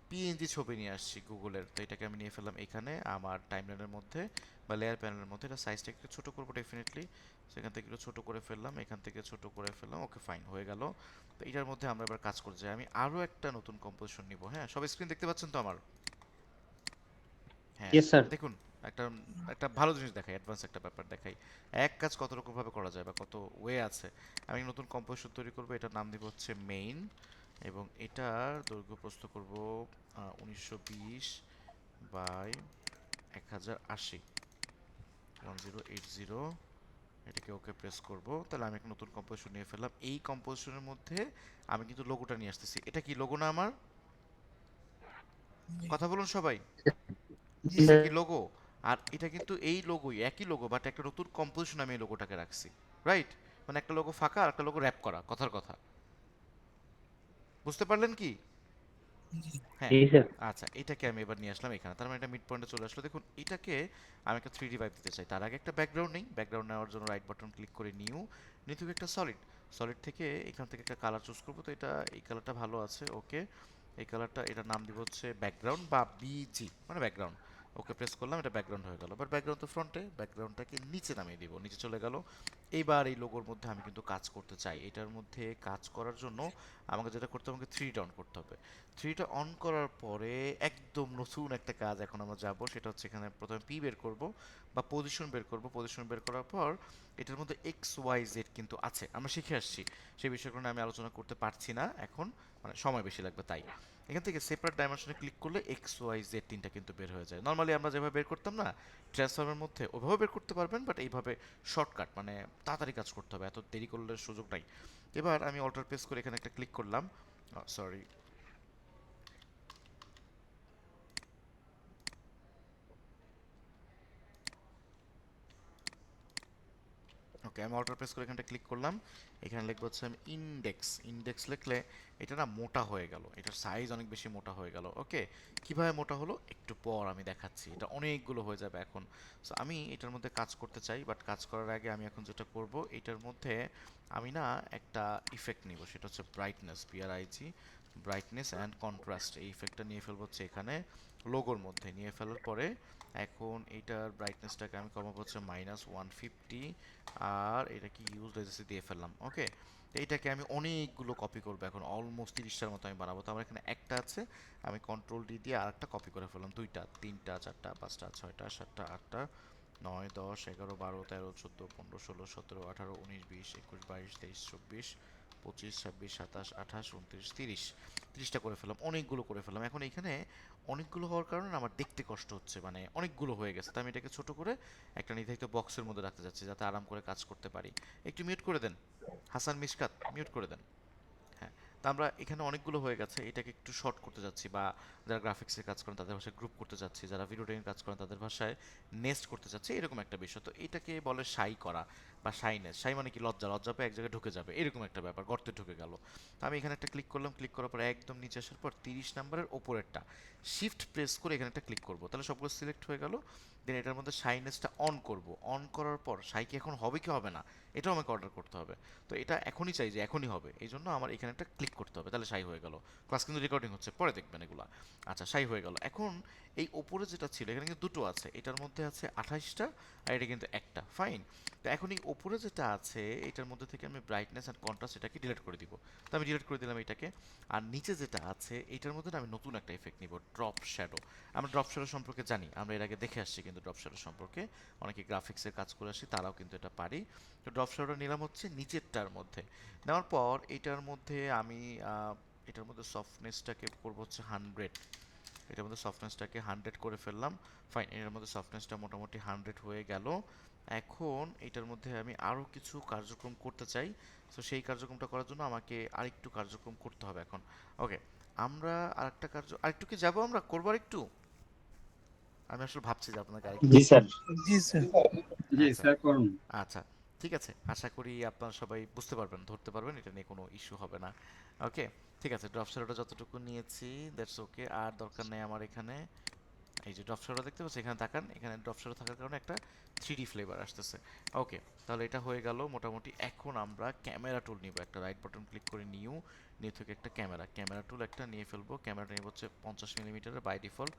পিএনজি ছবি নিয়ে আসছি গুগলের, তো এটাকে আমি নিয়ে ফেললাম এখানে আমার টাইমলাইনের মধ্যে বা লেয়ার প্যানেলের মধ্যে। এটা সাইজটা একটু ছোট করবো ডেফিনেটলি, সেখান থেকে একটু ছোট করে ফেললাম, এখান থেকে ছোট করে ফেললাম। ওকে ফাইন, হয়ে গেল। তো এটার মধ্যে আমরা এবার কাজ করতে যাই। আমি আরও একটা নতুন কম্পোজিশন নিব। হ্যাঁ, সব স্ক্রিন দেখতে পাচ্ছেন তো আমার? হ্যাঁ ইয়েস স্যার। দেখুন, একটা একটা ভালো জিনিস দেখাই, অ্যাডভান্স একটা ব্যাপার দেখাই। এক কাজ কত রকমভাবে করা যায় বা কত ওয়ে আছে। আমি নতুন কম্পোজিশন তৈরি করবো, এটার নাম দিব হচ্ছে মেইন, এবং এটার দৈর্ঘ্য প্রস্থ করব 1920 বাই 1080, 1080। এটাকে ওকে প্রেস করব। তাহলে আমি একটা নতুন কম্পোজিশন নিয়ে ফেললাম। এই কম্পোজিশনের মধ্যে আমি কিন্তু লোগোটা নিয়ে আসতেছি। এটা কি লোগো না আমার? কথা বলুন সবাই। এটা কি লোগো? আর এটা কিন্তু এই লোগোই, একই লোগো, বাট একটা নতুন কম্পোজিশন আমি এই লোগোটাকে রাখছি। রাইট? মানে একটা লোগো ফাঁকা আর একটা লোগো র্যাপ করা, কথার কথা। বুঝতে পারলেন কি? হ্যাঁ। জি স্যার। আচ্ছা, এটাকে আমি এবার নিয়ে আসলাম এখানে, তার মানে এটা মিড পয়েন্টে চলে আসলো। দেখুন এটাকে আমি একটা 3D ভাইব দিতে চাই। তার আগে একটা ব্যাকগ্রাউন্ড নেই। ব্যাকগ্রাউন্ড নেওয়ার জন্য রাইট বাটন ক্লিক করে নিউ, নিয়ে থেকে একটা সলিড, সলিড থেকে এখান থেকে একটা কালার চুজ করবো। তো এটা এই কালারটা ভালো আছে, ওকে। এই কালারটা, এটার নাম দিব হচ্ছে ব্যাকগ্রাউন্ড বা বিজি, মানে ব্যাকগ্রাউন্ড। ওকে প্রেস করলাম, এটা ব্যাকগ্রাউন্ড হয়ে গেল। বাট ব্যাকগ্রাউন্ড তো ফ্রন্টে, ব্যাকগ্রাউন্ডটাকে নিচে নামিয়ে দিব, নিচে চলে গেল। এইবার এই লোগোর মধ্যে আমি কিন্তু কাজ করতে চাই। এটার মধ্যে কাজ করার জন্য আমাকে যেটা করতে হবে, আমাকে 3টা অন করতে হবে। 3টা অন করার পরে একদম নতুন একটা কাজ এখন আমরা যাব, সেটা হচ্ছে এখানে প্রথমে পি বের করব বা পজিশন বের করব। পজিশন বের করার পর এটার মধ্যে এক্স ওয়াই জেড কিন্তু আছে, আমরা শিখে আসছি। সেই বিষয়গুলো নিয়ে আমি আলোচনা করতে পারছি না এখন, মানে সময় বেশি লাগবে তাই। এখান থেকে সেপারেট ডাইমেনশনে ক্লিক করলে এক্স ওয়াই জেড তিনটা কিন্তু বের হয়ে যায়। নর্মালি আমরা যেভাবে বের করতাম না ট্রান্সফর্মের মধ্যে, ওইভাবে বের করতে পারবেন, বাট এইভাবে শর্টকাট, মানে তাড়াতাড়ি কাজ করতে হবে, এত দেরি করলে সুযোগ নাই। এবার আমি অল্টার প্রেস করে এখানে একটা ক্লিক করলাম, সরি, ওকে। আমি অল্টার প্রেস করে এখানটা ক্লিক করলাম, এখানে লিখবো হচ্ছে আমি ইন্ডেক্স। ইন্ডেক্স লিখলে এটা না মোটা হয়ে গেল, এটার সাইজ অনেক বেশি মোটা হয়ে গেল। ওকে, কিভাবে মোটা হলো একটু পর আমি দেখাচ্ছি, এটা অনেকগুলো হয়ে যাবে এখন। সো আমি এটার মধ্যে কাজ করতে চাই, বাট কাজ করার আগে আমি এখন যেটা করব, এটার মধ্যে আমি না একটা ইফেক্ট নিব, সেটা হচ্ছে ব্রাইটনেস, বিআরআইজি, ব্রাইটনেস অ্যান্ড কন্ট্রাস্ট। এই ইফেক্টটা নিয়ে ফেলবো হচ্ছে এখানে লোগোর মধ্যে। নিয়ে ফেলার পরে এখন এইটার ব্রাইটনেসটাকে আমি কমাবো হচ্ছে -150, আর এটা কি ইউজ রেজিস্ট্রি দিয়ে ফেললাম। ওকে, এইটাকে আমি অনেকগুলো কপি করবো এখন, অলমোস্ট 30টার মতো আমি বানাবো। তো আমার এখানে একটা আছে, আমি কন্ট্রোল ডি দিয়ে আরেকটা কপি করে ফেললাম, 2টা 3টা 4টা 5টা 6টা 7টা 8টা 9 10 11 12 13 14 15 16 17 18 19 20 21 22 23 24 25 26 27 28 29 30, 30টা করে ফেললাম, অনেকগুলো করে ফেললাম। এখন এখানে অনেকগুলো হওয়ার কারণে আমার দেখতে কষ্ট হচ্ছে, মানে অনেকগুলো হয়ে গেছে। তো আমি এটাকে ছোট করে একটা নির্ধারিত বক্সের মধ্যে রাখতে যাচ্ছি, যাতে আরাম করে কাজ করতে পারি। একটু মিউট করে দেন হাসান মিশকাত, মিউট করে দেন। হ্যাঁ, তো আমরা এখানে অনেকগুলো হয়ে গেছে, এটাকে একটু শর্ট করতে যাচ্ছি, বা যারা গ্রাফিক্সে কাজ করেন তাদের ভাষায় গ্রুপ করতে যাচ্ছি, যারা ভিডিও এডিটিং কাজ করেন তাদের ভাষায় নেস্ট করতে যাচ্ছি, এরকম একটা বিষয়। তো এটাকে বলে শাই করা বা শাইনেস। শাই মানে কি লজ্জা, লজ্জা পেয়ে এক জায়গায় ঢুকে যাবে, এরকম একটা ব্যাপার, গর্তে ঢুকে গেল। তো আমি এখানে একটা ক্লিক করলাম, ক্লিক করার পর একদম নিচে আসার পর 30 নম্বরের ওপরেরটা শিফট প্রেস করে এখানে একটা ক্লিক করবো, তাহলে সবগুলো সিলেক্ট হয়ে গেল। দেন এটার মধ্যে শাইনেসটা অন করব। অন করার পর শাই কি এখন হবে কি হবে না, এটাও আমাকে অর্ডার করতে হবে। তো এটা এখনই চাই যে এখনই হবে, এই জন্য আমার এখানে একটা ক্লিক করতে হবে, তাহলে শাই হয়ে গেল। ক্লাস কিন্তু রেকর্ডিং হচ্ছে, পরে দেখবেন এগুলা। আচ্ছা, শাই হয়ে গেল। এখন এই ওপরে যেটা ছিল এখানে কিন্তু দুটো আছে, এটার মধ্যে আছে 28টা আর এটা কিন্তু একটা, ফাইন। তো এখন এই ওপরে যেটা আছে এটার মধ্যে থেকে আমি ব্রাইটনেস অ্যান্ড কন্ট্রাস্ট এটাকে ডিলিট করে দিব। তো আমি ডিলিট করে দিলাম এটাকে। আর নিচে যেটা আছে এটার মধ্যে না আমি নতুন একটা ইফেক্ট নিব, ড্রপ শ্যাডো। আমরা ড্রপ শ্যাডো সম্পর্কে জানি, আমরা এর আগে দেখে আসছি কিন্তু ড্রপ শ্যাডো সম্পর্কে, অনেকে গ্রাফিক্সের কাজ করে আসি তারাও কিন্তু এটা পারি। তো ড্রপ শ্যাডো নিলাম হচ্ছে নিচেরটার মধ্যে। নেওয়ার পর এটার মধ্যে আমি এটার মধ্যে সফটনেসটাকে করবো হচ্ছে 100, এটার মধ্যে সফটনেসটাকে 100 করে ফেললাম, ফাইন। এটার মধ্যে সফটনেসটা মোটামুটি 100 হয়ে গেল। এখন এটার মধ্যে আমি আরও কিছু কার্যক্রম করতে চাই, তো সেই কার্যক্রমটা করার জন্য আমাকে আরেকটু কার্যক্রম করতে হবে এখন। ওকে, আমরা আরেকটু কি যাবো, আমরা করবো আরেকটু। আমি আসলে ভাবছি যে আপনাকে আরেকটু জি স্যার। আচ্ছা, আচ্ছা, ঠিক আছে, আশা করি আপনারা সবাই বুঝতে পারবেন, ধরতে পারবেন, এটা নিয়ে কোনো ইস্যু হবে না। ওকে, ঠিক আছে, ড্রপ শ্যাডোটা যতটুকু নিয়েছি দ্যাটস ওকে, আর দরকার নেই আমার এখানে। এই যে ড্রপ শ্যাডো দেখতে পাচ্ছেন, এখানে তাকান, এখানে ড্রপ শ্যাডো থাকার কারণে একটা 3D ফ্লেভার আসতেছে। ওকে, তাহলে এটা হয়ে গেল মোটামুটি। এখন আমরা ক্যামেরা টুল নিব, একটা রাইট বাটন ক্লিক করে নিউ থেকে একটা ক্যামেরা টুল একটা নিয়ে ফেলবো। ক্যামেরাটা নিব হচ্ছে 50 মিলিমিটারের, বাই ডিফল্ট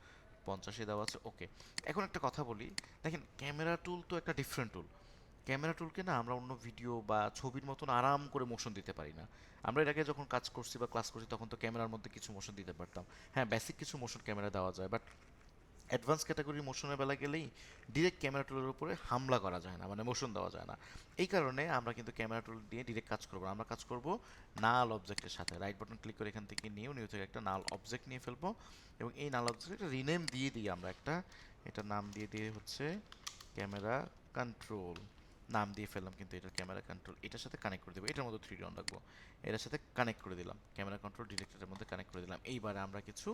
50-এ দেওয়া আছে। ওকে, এখন একটা কথা বলি, দেখেন ক্যামেরা টুল তো একটা ডিফারেন্ট টুল। ক্যামেরা টুলকে না আমরা অন্য ভিডিও বা ছবির মতন আরাম করে মোশন দিতে পারি না। আমরা এর আগে যখন কাজ করছি বা ক্লাস করছি তখন তো ক্যামেরার মধ্যে কিছু মোশন দিতে পারতাম, হ্যাঁ বেসিক কিছু মোশন ক্যামেরা দেওয়া যায়, বাট অ্যাডভান্স ক্যাটাগরি মোশনের বেলা গেলেই ডিরেক্ট ক্যামেরা টুলের উপরে হামলা করা যায় না, মানে মোশন দেওয়া যায় না। এই কারণে আমরা কিন্তু ক্যামেরা টুল দিয়ে ডিরেক্ট কাজ করবো না, আমরা কাজ করব নাল অবজেক্টের সাথে। রাইট বাটন ক্লিক করে এখান থেকে নিউ থেকে একটা নাল অবজেক্ট নিয়ে ফেলবো, এবং এই নাল অবজেক্টটা রিনেম দিয়ে দিই আমরা একটা, এটা নাম দিয়ে হচ্ছে ক্যামেরা কন্ট্রোল, নাম দিয়ে ফেললাম কিন্তু এটা ক্যামেরা কন্ট্রোল, এটার সাথে কানেক্ট করে দেবো, এটার মধ্যে 3D অন রাখবো, এটার সাথে কানেক্ট করে দিলাম, ক্যামেরা কন্ট্রোল ডিরেক্টরের মধ্যে কানেক্ট করে দিলাম। এইবারে আমরা কিছু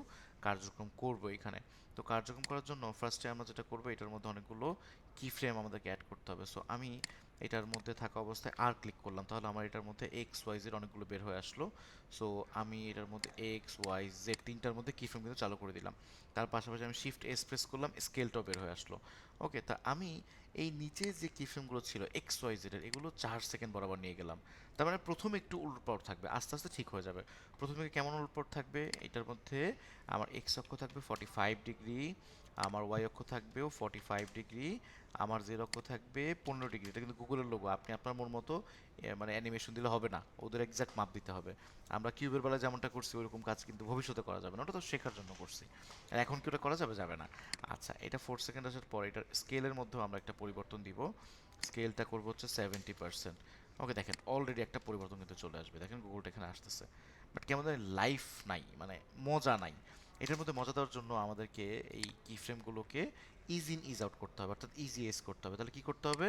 কার্যক্রম করব এখানে। তো কার্যক্রম করার জন্য ফার্স্টে আমরা যেটা করবো, এটার মধ্যে অনেকগুলো কি ফ্রেম আমাদেরকে অ্যাড করতে হবে। সো আমি এটার মধ্যে থাকা অবস্থায় আর ক্লিক করলাম, তাহলে আমার এটার মধ্যে এক্স ওয়াই জেড অনেকগুলো বের হয়ে আসলো। সো আমি এটার মধ্যে এক্স ওয়াই জেড তিনটার মধ্যে কি ফ্রেম কিন্তু চালু করে দিলাম। তার পাশাপাশি আমি শিফট এস প্রেস করলাম, স্কেলটাও বের হয়ে আসলো। ওকে, তা আমি এই নিচে যে কি ফ্রেমগুলো ছিল এক্স ওয়াই জেডের, এগুলো 4 সেকেন্ড বরাবর নিয়ে গেলাম। তার মানে প্রথমে একটু উলটপালট থাকবে, আস্তে আস্তে ঠিক হয়ে যাবে। প্রথমে কেমন উলটপালট থাকবে, এটার মধ্যে আমার এক্স অক্ষ থাকবে 45 ডিগ্রি, আমার ওয়াই অক্ষ থাকবেও 45 ডিগ্রি, আমার জেড অক্ষ থাকবে 15 ডিগ্রি। এটা কিন্তু গুগলের লোগো, আপনি আপনার মন মতো মানে অ্যানিমেশন দিলে হবে না, ওদের এক্সাক্ট মাপ দিতে হবে। আমরা কিউবের বেলা যেমনটা করছি ওইরকম কাজ কিন্তু ভবিষ্যতে করা যাবে না, ওটা তো শেখার জন্য করছি। আর এখন কি ওটা করা যাবে, যাবে না। আচ্ছা, এটা 4 সেকেন্ড আসার পর এটার স্কেলের মধ্যেও আমরা একটা পরিবর্তন দিব, স্কেলটা করবো হচ্ছে 70%। ওকে, দেখেন অলরেডি একটা পরিবর্তন কিন্তু চলে আসবে, দেখেন গুগলটা এখানে আসতেছে, বাট কেমন জানি লাইফ নাই, মানে মজা নাই। এটার মধ্যে মজা দেওয়ার জন্য আমাদেরকে এই কি ফ্রেমগুলোকে ইজ ইন ইজ আউট করতে হবে, অর্থাৎ ইজি এস করতে হবে। তাহলে কি করতে হবে,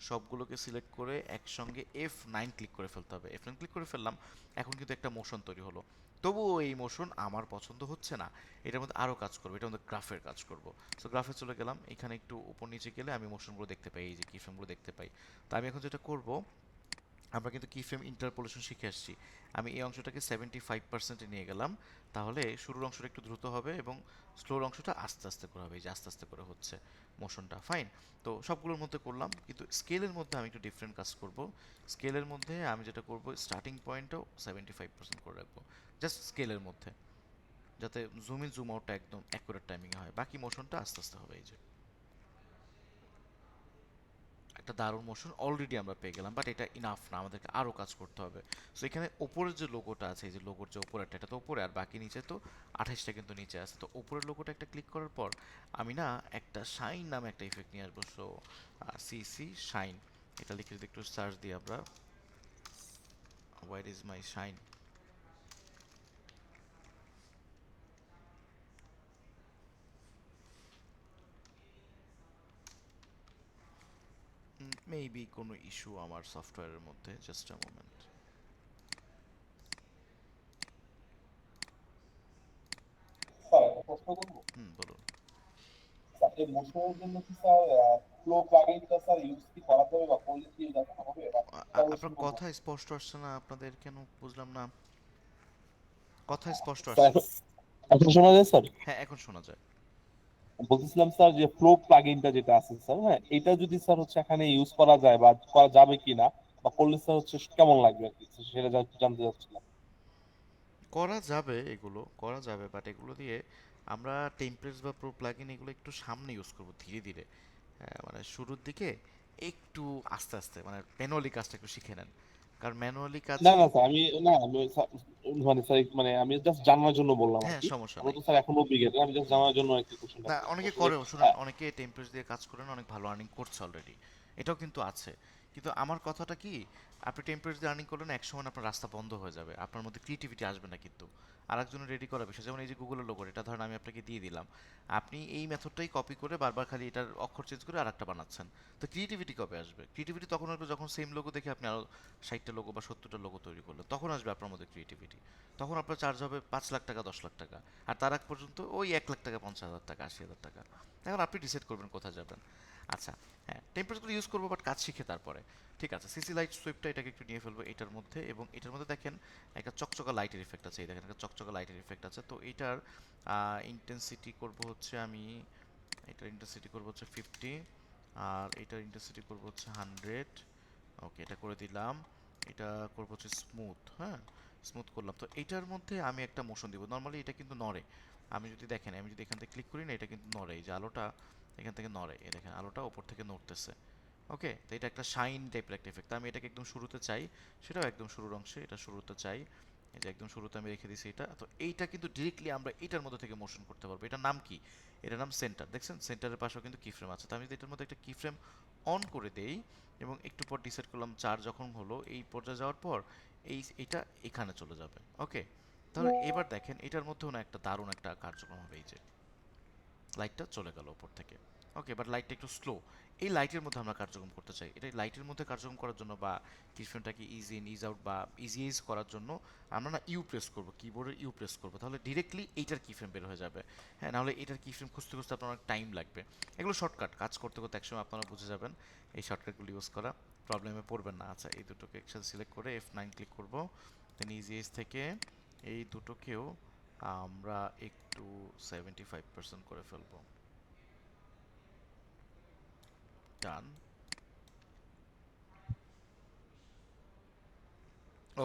সবগুলোকে সিলেক্ট করে একসঙ্গে F9 ক্লিক করে ফেলতে হবে। F9 ক্লিক করে ফেললাম, এখন কিন্তু একটা মোশন তৈরি হলো। তবুও এই মোশন আমার পছন্দ হচ্ছে না, এটার মধ্যে আরও কাজ করবো, এটার মধ্যে গ্রাফের কাজ করবো। সো গ্রাফে চলে গেলাম, এখানে একটু উপর নিচে গেলে আমি মোশনগুলো দেখতে পাই, এই যে কি ফ্রেমগুলো দেখতে পাই। তো আমি এখন যেটা করব, আমরা কিন্তু কি ফ্রেম ইন্টারপোলেশন শিখে আসছি, আমি এই অংশটাকে 75%-এ নিয়ে গেলাম, তাহলে শুরুর অংশটা একটু দ্রুত হবে এবং স্লোর অংশটা আস্তে আস্তে করে হবে, এই যে আস্তে আস্তে করে হচ্ছে মোশনটা, ফাইন। তো সবগুলোর মধ্যে করলাম, কিন্তু স্কেলের মধ্যে আমি একটু ডিফারেন্ট কাজ করব। স্কেলের মধ্যে আমি যেটা করব, স্টার্টিং পয়েন্টও 75% করে রাখবো, জাস্ট স্কেলের মধ্যে, যাতে জুম ইন জুম আউটটা একদম অ্যাকুরেট টাইমিংয়ে হয়, বাকি মোশনটা আস্তে আস্তে হবে। এই যে একটা দারুণ মোশন অলরেডি আমরা পেয়ে গেলাম, বাট এটা ইনাফ না, আমাদেরকে আরও কাজ করতে হবে। সো এখানে ওপরের যে লোগোটা আছে, এই যে লোগোর যে ওপরেরটা, এটা তো ওপরে, আর বাকি নিচে তো 28টা কিন্তু নিচে আছে। তো ওপরের লোগোটা একটা ক্লিক করার পর আমি না একটা শাইন নামে একটা ইফেক্ট নিয়ে আসবো। সো সিসি শাইন, এটা লিখে যদি একটু সার্চ দিই আমরা, where is my shine, maybe কোনো ইস্যু আমার সফটওয়্যারের মধ্যে, জাস্ট আ মোমেন্ট। স্যার একটা প্রশ্ন করবো, বলুন। স্যার এই মোশনের জন্য কি স্যার ফ্লো প্লাগইনটা স্যার ইউজ কি করা যাবে বা করলে কি দেখানো হবে বা আপনার কথা স্পষ্ট আসছে না, আপনাদের কেন বুঝলাম না, কথা স্পষ্ট স্যার আসছে না। এখন শোনা যায় স্যার? হ্যাঁ, এখন শোনা যায়। বলতেছিলাম স্যার যে ফ্লো প্লাগইনটা যেটা আছে স্যার, হ্যাঁ এটা যদি স্যার হচ্ছে এখানে ইউজ করা যায় বা করা যাবে কিনা বা করলে স্যার হচ্ছে কেমন লাগবে আর কি, সেটা জানতে চাচ্ছিলাম। করা যাবে, এগুলো করা যাবে, বাট এগুলো দিয়ে আমরা টেমপ্লেটস বা প্রো প্লাগইন এগুলো একটু সামনে ইউজ করব ধীরে ধীরে। মানে শুরুর দিকে একটু আস্তে আস্তে মানে ম্যানুয়ালি কাজটা একটু শিখে নেন, কারণ ম্যানুয়ালি কাজ না না স্যার, আমি মানে স্যার মানে আমি জাস্ট জানার জন্য বললাম আর হ্যাঁ কি। সমস্যা আমরা নাই। তো স্যার এখনো বিগেটার, আমি জাস্ট জানার জন্য আর কি কোশ্চেনটা না করলাম অনেকে আসলে। করেও শুনুন, অনেকে টেমপ্লেটস দিয়ে কাজ করেন, অনেক ভালো আর্নিং করছে অলরেডি, এটাও কিন্তু আছে। কিন্তু আমার কথাটা কি, আপনি টেমপ্লেটস দিয়ে আর্নিং করলেন, এক সময় আপনার রাস্তা বন্ধ হয়ে যাবে, আপনার মধ্যে ক্রিয়েটিভিটি আসবে না কিন্তু। আরেকজনের রেডি করা বিষয়, যেমন এই যে গুগলের লোগো, এটা ধরেন আমি আপনাকে দিয়ে দিলাম, আপনি এই মেথডটাই কপি করে বারবার খালি এটার অক্ষর চেঞ্জ করে আরেকটা বানাচ্ছেন, তো ক্রিয়েটিভিটি কবে আসবে? ক্রিয়েটিভিটি তখন আসবে যখন সেম লোগো দেখে আপনি আরও 60টা লোগো বা 70টা লোগো তৈরি করলেন, তখন আসবে আপনার মধ্যে ক্রিয়েটিভিটি। তখন আপনার চার্জ হবে 5 লাখ টাকা, 10 লাখ টাকা। আর তার আগ পর্যন্ত ওই 1 লাখ টাকা, 50,000 টাকা, 80,000 টাকা। এখন আপনি ডিসাইড করবেন কোথায় যাবেন। আচ্ছা, হ্যাঁ টেম্পারেচারগুলো ইউজ করবো, বাট কাজ শিখে তারপরে। ঠিক আছে, সিসি লাইট সুইপটা এটাকে একটু নিয়ে ফেলবো এটার মধ্যে, এবং এটার মধ্যে দেখেন একটা চকচকা লাইটের ইফেক্ট আছে, এই দেখেন একটা চকচকা লাইটের ইফেক্ট আছে। তো এটার ইন্টেন্সিটি করব হচ্ছে আমি, এটার ইন্টেন্সিটি করব হচ্ছে 50, আর এটার ইন্টেন্সিটি করব হচ্ছে 100। ওকে, এটা করে দিলাম। এটা করব হচ্ছে স্মুথ, হ্যাঁ স্মুথ করলাম। তো এটার মধ্যে আমি একটা মোশন দিব, নর্মালি এটা কিন্তু নড়ে। আমি যদি দেখেন, আমি যদি এখান থেকে ক্লিক করি না, এটা কিন্তু নড়ে, এই যে আলোটা এখান থেকে নড়ে, এই দেখেন আলোটা ওপর থেকে নড়তেছে। ওকে, তো এটা একটা শাইন টাইপের একটা এফেক্ট। আমি এটাকে একদম শুরুতে চাই, সেটাও একদম শুরুর অংশে, এটা শুরুতে চাই, এই যে একদম শুরুতে আমি রেখে দিয়েছি এটা। তো এইটা কিন্তু ডিরেক্টলি আমরা এটার মধ্যে থেকে মোশন করতে পারবো। এটার নাম কি? এটার নাম সেন্টার। দেখছেন সেন্টারের পাশেও কিন্তু কি ফ্রেম আছে। তো আমি যদি এটার মধ্যে একটা কি ফ্রেম অন করে দেই, এবং একটু পর ডিসাইড করলাম 4 যখন হলো, এই পর্যায়ে যাওয়ার পর এটা এখানে চলে যাবে। ওকে, তাহলে এবার দেখেন এটার মধ্যেও না একটা দারুণ একটা কার্যক্রম হবে, এই যে লাইটটা চলে গেল উপর থেকে। ওকে, বাট লাইটটা একটু স্লো। এই লাইটের মধ্যে আমরা কার্যক্রম করতে চাই, এটা লাইটের মধ্যে কার্যক্রম করার জন্য বা কিফ্রেমটাকে ইজি ইন ইজ আউট বা ইজি ইজ করার জন্য আমরা না ইউ প্রেস করবো, কিবোর্ডের ইউ প্রেস করবো, তাহলে ডিরেক্টলি এইটার কিফ্রেম বের হয়ে যাবে। হ্যাঁ, নাহলে এটার কিফ্রেম খুঁজতে খুঁজতে আপনার অনেক টাইম লাগবে। এগুলো শর্টকাট, কাজ করতে করতে একসময় আপনারা বুঝে যাবেন এই শর্টকাটগুলো ইউজ করা, প্রবলেমে পড়বেন না। আচ্ছা, এই দুটোকে একসাথে সিলেক্ট করে F9 ক্লিক করবো, দেন ইজি এজ থেকে এই দুটোকেও আমরা একটু 75% করে ফেলবো। ডান।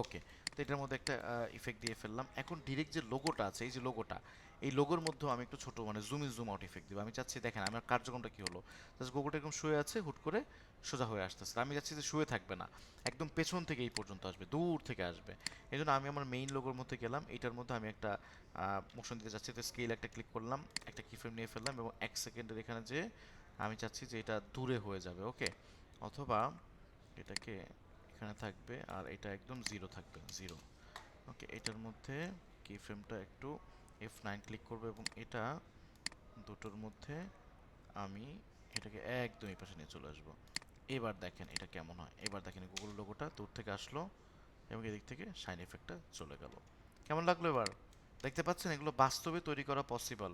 ওকে, তো এটার মধ্যে একটা ইফেক্ট দিয়ে ফেললাম। এখন ডিরেক্ট যে লোগোটা আছে, এই যে লোগোটা, এই লোগোর মধ্যেও আমি একটু ছোট মানে zoom in zoom out effect দিব। আমি চাচ্ছি দেখেন আমার কার্যক্রমটা কি হলো, জাস্ট লোগোটা এরকম শুয়ে আছে, হুট করে সোজা হয়ে আসতেছে। আমি চাচ্ছি যে শুয়ে থাকবে না, একদম পেছন থেকে এই পর্যন্ত আসবে, দূর থেকে আসবে। এই জন্য আমি আমার মেইন লোগোর মধ্যে গেলাম, এটার মধ্যে আমি একটা মোশন দিতে চাচ্ছি। তো স্কেল একটা ক্লিক করলাম, একটা কিফ্রেম নিয়ে ফেললাম, এবং 1 সেকেন্ডের এখানে যে আমি চাচ্ছি যে এটা দূরে হয়ে যাবে। ওকে, অথবা এটাকে এখানে থাকবে আর এটা একদম জিরো থাকবে, জিরো। ওকে, এটার মধ্যে কি ফ্রেমটা একটু F9 ক্লিক করব, এবং এটা দুটোর মধ্যে আমি এটাকে একদম এই পাশে নিয়ে চলে আসব। এবার দেখেন এটা কেমন হয়। এবার দেখেন গুগল লোগোটা দূর থেকে আসলো, এবং এদিক থেকে শাইন এফেক্টটা চলে গেল। কেমন লাগলো এবার? দেখতে পাচ্ছেন এগুলো বাস্তবে তৈরি করা পসিবল।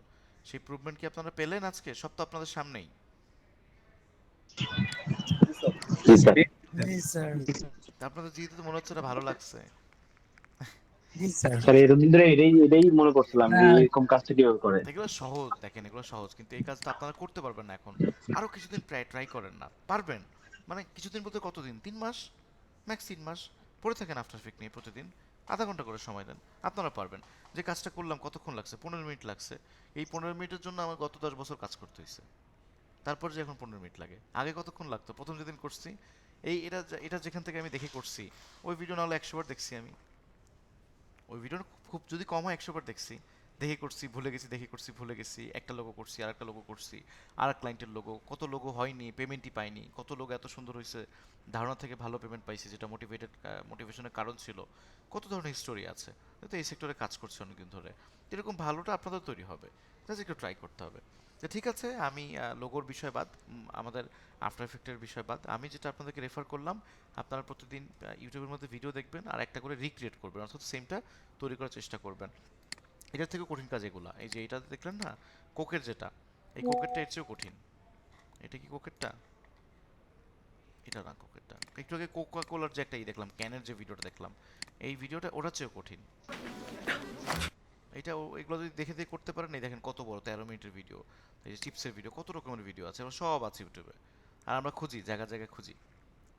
সেই প্রুভমেন্ট কি আপনারা পেলেন আজকে? সব তো আপনাদের সামনেই। আপনাদের যেহেতু তো মনে হচ্ছে এটা ভালো লাগছে। স্যার এতদিন ধরে এটাই এটাই মনে করছিলাম যে এরকম কাজটা কিভাবে করে। এগুলো সহজ, দেখেন এগুলো সহজ, কিন্তু এই কাজটা আপনারা করতে পারবেন না এখন। আরো কিছুদিন ট্রাই করেন না, পারবেন। মানে কিছুদিন বলতে কতদিন, 3 মাস, ম্যাক্স 3 মাস পড়ে থাকেন আফটার এফেক্ট নিয়ে প্রতিদিন, আধা ঘন্টা করে সময় দেন, আপনারা পারবেন। যে কাজটা করলাম কতক্ষণ লাগছে? 15 মিনিট লাগছে। এই 15 মিনিটের জন্য আমার গত 10 বছর কাজ করতে হয়েছে, তারপর যে এখন 15 মিনিট লাগে। আগে কতক্ষণ লাগতো প্রথম যেদিন করছি? এটা এটা যেখান থেকে আমি দেখে করছি, ওই ভিডিও নাহলে 100 বার দেখছি আমি। ওই ভিডিওটা খুব যদি কম হয় 100 বার দেখছি, দেখে করছি, ভুলে গেছি, দেখে করছি, ভুলে গেছি, একটা লোগো করছি, আর একটা লোগো করছি, আর এক ক্লায়েন্টের লোগো, কত লোগো হয়নি, পেমেন্টই পাইনি, কত লোগো এত সুন্দর হয়েছে, ধারণা থেকে ভালো পেমেন্ট পাইছি, যেটা মোটিভেশনের কারণ ছিল। কত ধরনের স্টোরি আছে। তো এই সেক্টরে কাজ করছে অনেকদিন ধরে, এরকম ভালোটা আপনাদের তৈরি হবে, জাস্ট একটু ট্রাই করতে হবে। তো ঠিক আছে, আমি লোগোর বিষয় বাদ, আমাদের আফটার এফেক্টের বিষয় বাদ, আমি যেটা আপনাদেরকে রেফার করলাম, আপনারা প্রতিদিন ইউটিউবের মধ্যে ভিডিও দেখবেন আর একটা করে রিক্রিয়েট করবেন, অর্থাৎ সেমটা তৈরি করার চেষ্টা করবেন। এটার থেকে কঠিন কাজ এগুলা, এই যে এটা দেখলেন না কোকের যেটা, এই কোকেরটা এর চেয়েও কঠিন। এটা কি কোকেরটা? এটা না কোকেরটা। একটু আগে কোকা কোলার যে একটা দেখলাম, ক্যানের যে ভিডিওটা দেখলাম, এই ভিডিওটা ওটার চেয়েও কঠিন। এটা এগুলো যদি দেখে দেখে করতে পারেন, এই দেখেন কত বড় 13 মিনিটের ভিডিও, এই যে চিপসের ভিডিও, কত রকমের ভিডিও আছে, সব আছে ইউটিউবে। আর আমরা খুঁজি, জায়গা জায়গায় খুঁজি।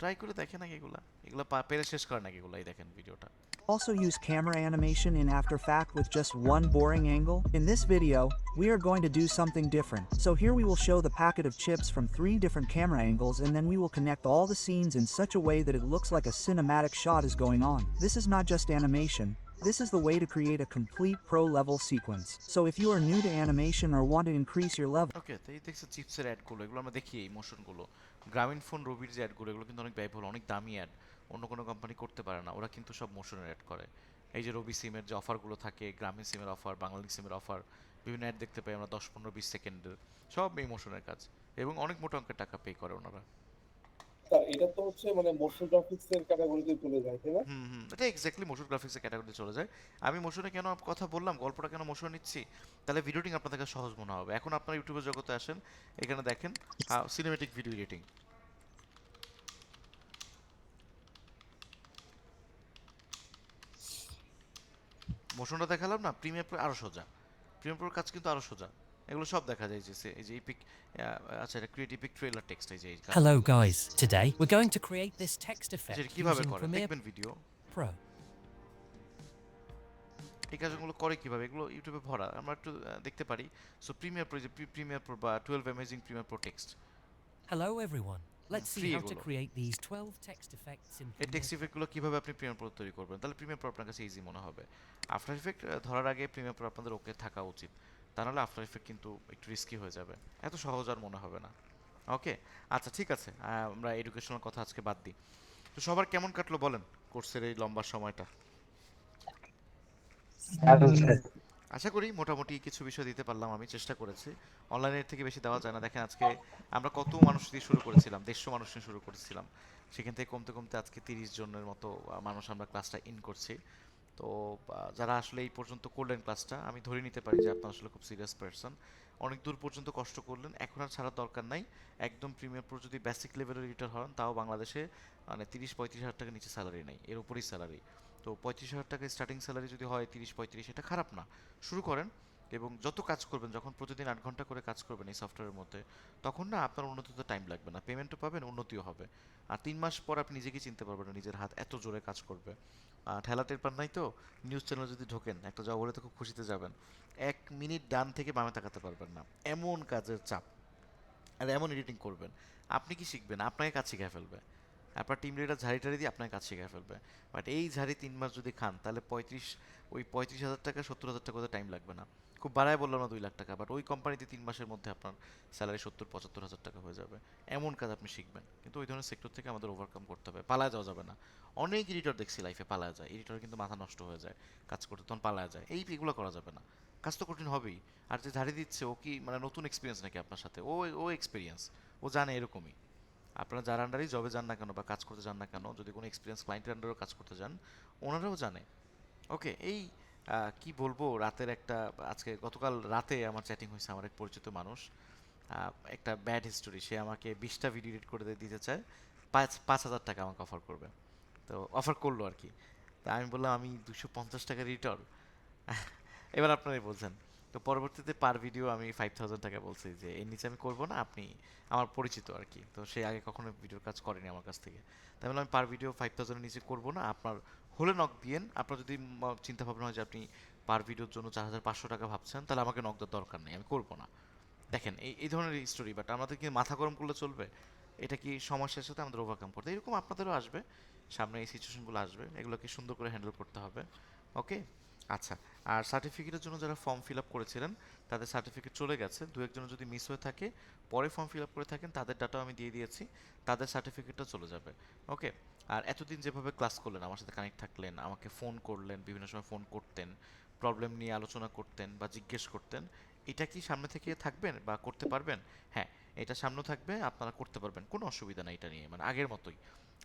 ট্রাই করে দেখেন নাকি এগুলা, এগুলা পেরে শেষ করে নাকি এগুলা, এই দেখেন ভিডিওটা। Also use camera animation in After Effects with just one boring angle? In this video, we are going to do something different. So here we will show the packet of chips from 3 different camera angles, and then we will connect all the scenes in such a way that it looks like a cinematic shot is going on. This is not just animation. This is the way to create a complete pro-level sequence. So if you are new to animation or want to increase your level, ওকে, তো এই দেখছো চিপসের অ্যাডগুলো, এগুলো আমরা দেখি এই মোশনগুলো, গ্রামীণ phone রবির যে অ্যাডগুলো, এগুলো কিন্তু অনেক ব্যয়বহুল, অনেক দামি অ্যাড, অন্য কোনো কোম্পানি করতে পারে না, ওরা কিন্তু সব মোশনের অ্যাড করে। এই যে রবি সিমের যে অফারগুলো থাকে, গ্রামীণ সিমের অফার, বাংলালিংক সিমের অফার, বিভিন্ন অ্যাড দেখতে পাই আমরা 10-15-20 সেকেন্ডের, সব এই মোশনের কাজ, এবং অনেক মোটা অঙ্কের টাকা পে করে ওনারা। স্যার এটা তো হচ্ছে মানে মোশন গ্রাফিক্স এর ক্যাটাগরিতে চলে যায়, তাই না? এটা এক্স্যাক্টলি মোশন গ্রাফিক্সের ক্যাটাগরিতে চলে যায়। আমি মোশনে কেন কথা বললাম, গল্পটা কেন মোশন নিচ্ছি, তাহলে ভিডিওটিং আপনাদের কাছে সহজ মনে হবে। এখন আপনারা ইউটিউবের জগতে আসেন, এখানে দেখেন সিনেমেটিক ভিডিও এডিটিং। মোশনটা দেখালাম না, প্রিমিয়ার প্রো আরো সোজা, প্রিমিয়ার প্রোর কাজ কিন্তু আরো সোজা, এগুলো সব দেখা যায়। এই যে ইপিক, আচ্ছা এটা ক্রিয়েট ইপিক ট্রেলার টেক্সট, এই যে এই Hello guys, today we're going to create this text effect যেটা কিভাবে using করে Premiere দেখবেন ভিডিও, Pro. এই কাজগুলো করে কিভাবে, এগুলো ইউটিউবে ভরা, আমরা একটু দেখতে পারি। সো প্রিমিয়ার প্রো, যে প্রিমিয়ার প্রো বা 12 amazing Premiere Pro text, Hello everyone. Let's see Free how to এগুলো। create these 12 text effects in এই Premiere. টেক্সট ইফেক্টগুলো কিভাবে আপনি প্রিমিয়ার প্রো তৈরি করবেন, তাহলে প্রিমিয়ার প্রো আপনার কাছে ইজি মনে হবে। আফটার ইফেক্ট ধরার আগে প্রিমিয়ার প্রো আপনাদের ওকে থাকা উচিত, তা নাহলে আফটার ইফেক্ট কিন্তু একটু রিস্কি হয়ে যাবে, এত সহজ আর মনে হবে না। ওকে, আচ্ছা ঠিক আছে, আমরা এডুকেশনাল কথা আজকে বাদ দিই। তো সবার কেমন কাটলো বলেন কোর্সের এই লম্বা সময়টা? আশা করি মোটামুটি কিছু বিষয় দিতে পারলাম, আমি চেষ্টা করেছি, অনলাইনের থেকে বেশি দেওয়া যায় না। দেখেন আজকে আমরা কত মানুষ দিয়ে শুরু করেছিলাম, 150 মানুষ নিয়ে শুরু করেছিলাম, সেখান থেকে কমতে কমতে আজকে 30 জনের মতো মানুষ আমরা ক্লাসটা ইন করছি। তো যারা আসলে এই পর্যন্ত করলেন ক্লাসটা, আমি ধরে নিতে পারি যে আপনারা আসলে খুব সিরিয়াস পারসন, অনেক দূর পর্যন্ত কষ্ট করলেন, এখন আর ছাড়ার দরকার নাই। একদম প্রিমিয়ার প্রো যদি বেসিক লেভেলের এডিটর হন, তাও বাংলাদেশে মানে 30-35 হাজার টাকা নিচে স্যালারি নেই, এর উপরই স্যালারি। তো 35,000 টাকা স্টার্টিং স্যালারি যদি হয় 30-35, এটা খারাপ না, শুরু করেন। এবং যত কাজ করবেন, যখন প্রতিদিন 8 ঘন্টা করে কাজ করবেন এই সফটওয়্যারের মধ্যে, তখন না আপনার উন্নতিতে টাইম লাগবে না, পেমেন্টও পাবেন, উন্নতিও হবে। আর 3 মাস পর আপনি নিজেকে চিনতে পারবেন না, নিজের হাত এত জোরে কাজ করবে। ঠেলা টের পান নাই তো, নিউজ চ্যানেল যদি ঢোকেন একটা জব হলে তো খুব খুশিতে যাবেন, 1 মিনিট ডান থেকে বামে তাকাতে পারবেন না, এমন কাজের চাপ, আর এমন এডিটিং করবেন। আপনি কি শিখবেন, আপনাকে কাজ শিখে ফেলবে, আপনার টিম লিডার ঝাড়ি টাড়ি দিয়ে আপনার কাজ শিখে ফেলবে। বাট এই ঝাড়ি 3 মাস যদি খান, তাহলে 35,000 টাকা 70,000 টাকা টাইম লাগবে না, খুব বাড়ায় বললাম না 2 লাখ টাকা, বাট ওই কোম্পানিতে 3 মাসের মধ্যে আপনার স্যালারি 70-75 হাজার টাকা হয়ে যাবে। এমন কাজ আপনি শিখবেন, কিন্তু ওই ধরনের সেক্টর থেকে আমাদের ওভারকাম করতে হবে, পালায় যাওয়া যাবে না। অনেক এডিটর দেখছি লাইফে পালায় যায়, এডিটর কিন্তু মাথা নষ্ট হয়ে যায় কাজ করতে, তখন পালায় যায়, এগুলো করা যাবে না, কাজ তো কঠিন হবেই। আর যে ঝাড়ি দিচ্ছে ও কি মানে নতুন এক্সপিরিয়েন্স নাকি আপনার সাথে, ও এক্সপিরিয়েন্স, ও জানে এরকমই। আপনারা যার আন্ডারেই জবে যান না কেন বা কাজ করতে যান না কেন, যদি কোনো এক্সপিরিয়েন্স ক্লায়েন্টের আন্ডারেও কাজ করতে যান, ওনারাও জানে। ওকে, এই কি বলবো, রাতের একটা, আজকে গতকাল রাতে আমার চ্যাটিং হয়েছে আমার এক পরিচিত মানুষ, একটা ব্যাড হিস্টোরি, সে আমাকে 20টা ভিডিও এডিট করে দিতে চায়, 5,000 টাকা আমাকে অফার করবে, তো অফার করলো আর কি। তা আমি বললাম আমি 250 টাকা রিটার্ন, এবার আপনারাই বলছেন। তো পরবর্তীতে পার ভিডিও আমি 5,000 টাকা বলছি যে এর নিচে আমি করবো না, আপনি আমার পরিচিত আর কি, তো সে আগে কখনো ভিডিওর কাজ করেনি আমার কাছ থেকে, তাই বললাম আমি পার ভিডিও 5,000 এর নিচে করবো না, আপনার হলে নক দিয়েন। আপনার যদি চিন্তা ভাবনা হয় যে আপনি পার ভিডিওর জন্য 4,500 টাকা ভাবছেন, তাহলে আমাকে নক দেওয়ার দরকার নেই, আমি করবো না। দেখেন এই ধরনের স্টোরি, বাট আমাদের কি মাথা গরম করলে চলবে? এটা কি সমস্যার সাথে আমাদের ওভারকাম করতে, এরকম আপনাদেরও আসবে সামনে, এই সিচুয়েশনগুলো আসবে, এগুলোকে সুন্দর করে হ্যান্ডেল করতে হবে। ওকে, আচ্ছা। আর সার্টিফিকেটের জন্য যারা ফর্ম ফিল আপ করেছিলেন, তাদের সার্টিফিকেট চলে গেছে, 2-1 যদি মিস হয়ে থাকে, পরে ফর্ম ফিল আপ করে থাকেন, তাদের ডাটাও আমি দিয়ে দিয়েছি, তাদের সার্টিফিকেটটা চলে যাবে। ওকে, আর এতদিন যেভাবে ক্লাস করলেন, আমার সাথে কানেক্ট থাকলেন, আমাকে ফোন করলেন, বিভিন্ন সময় ফোন করতেন, প্রবলেম নিয়ে আলোচনা করতেন বা জিজ্ঞেস করতেন, এটা কি সামনে থেকে থাকবেন বা করতে পারবেন? হ্যাঁ, এটা সামনে থাকবে, আপনারা করতে পারবেন, কোনো অসুবিধা নেই এটা নিয়ে, মানে আগের মতোই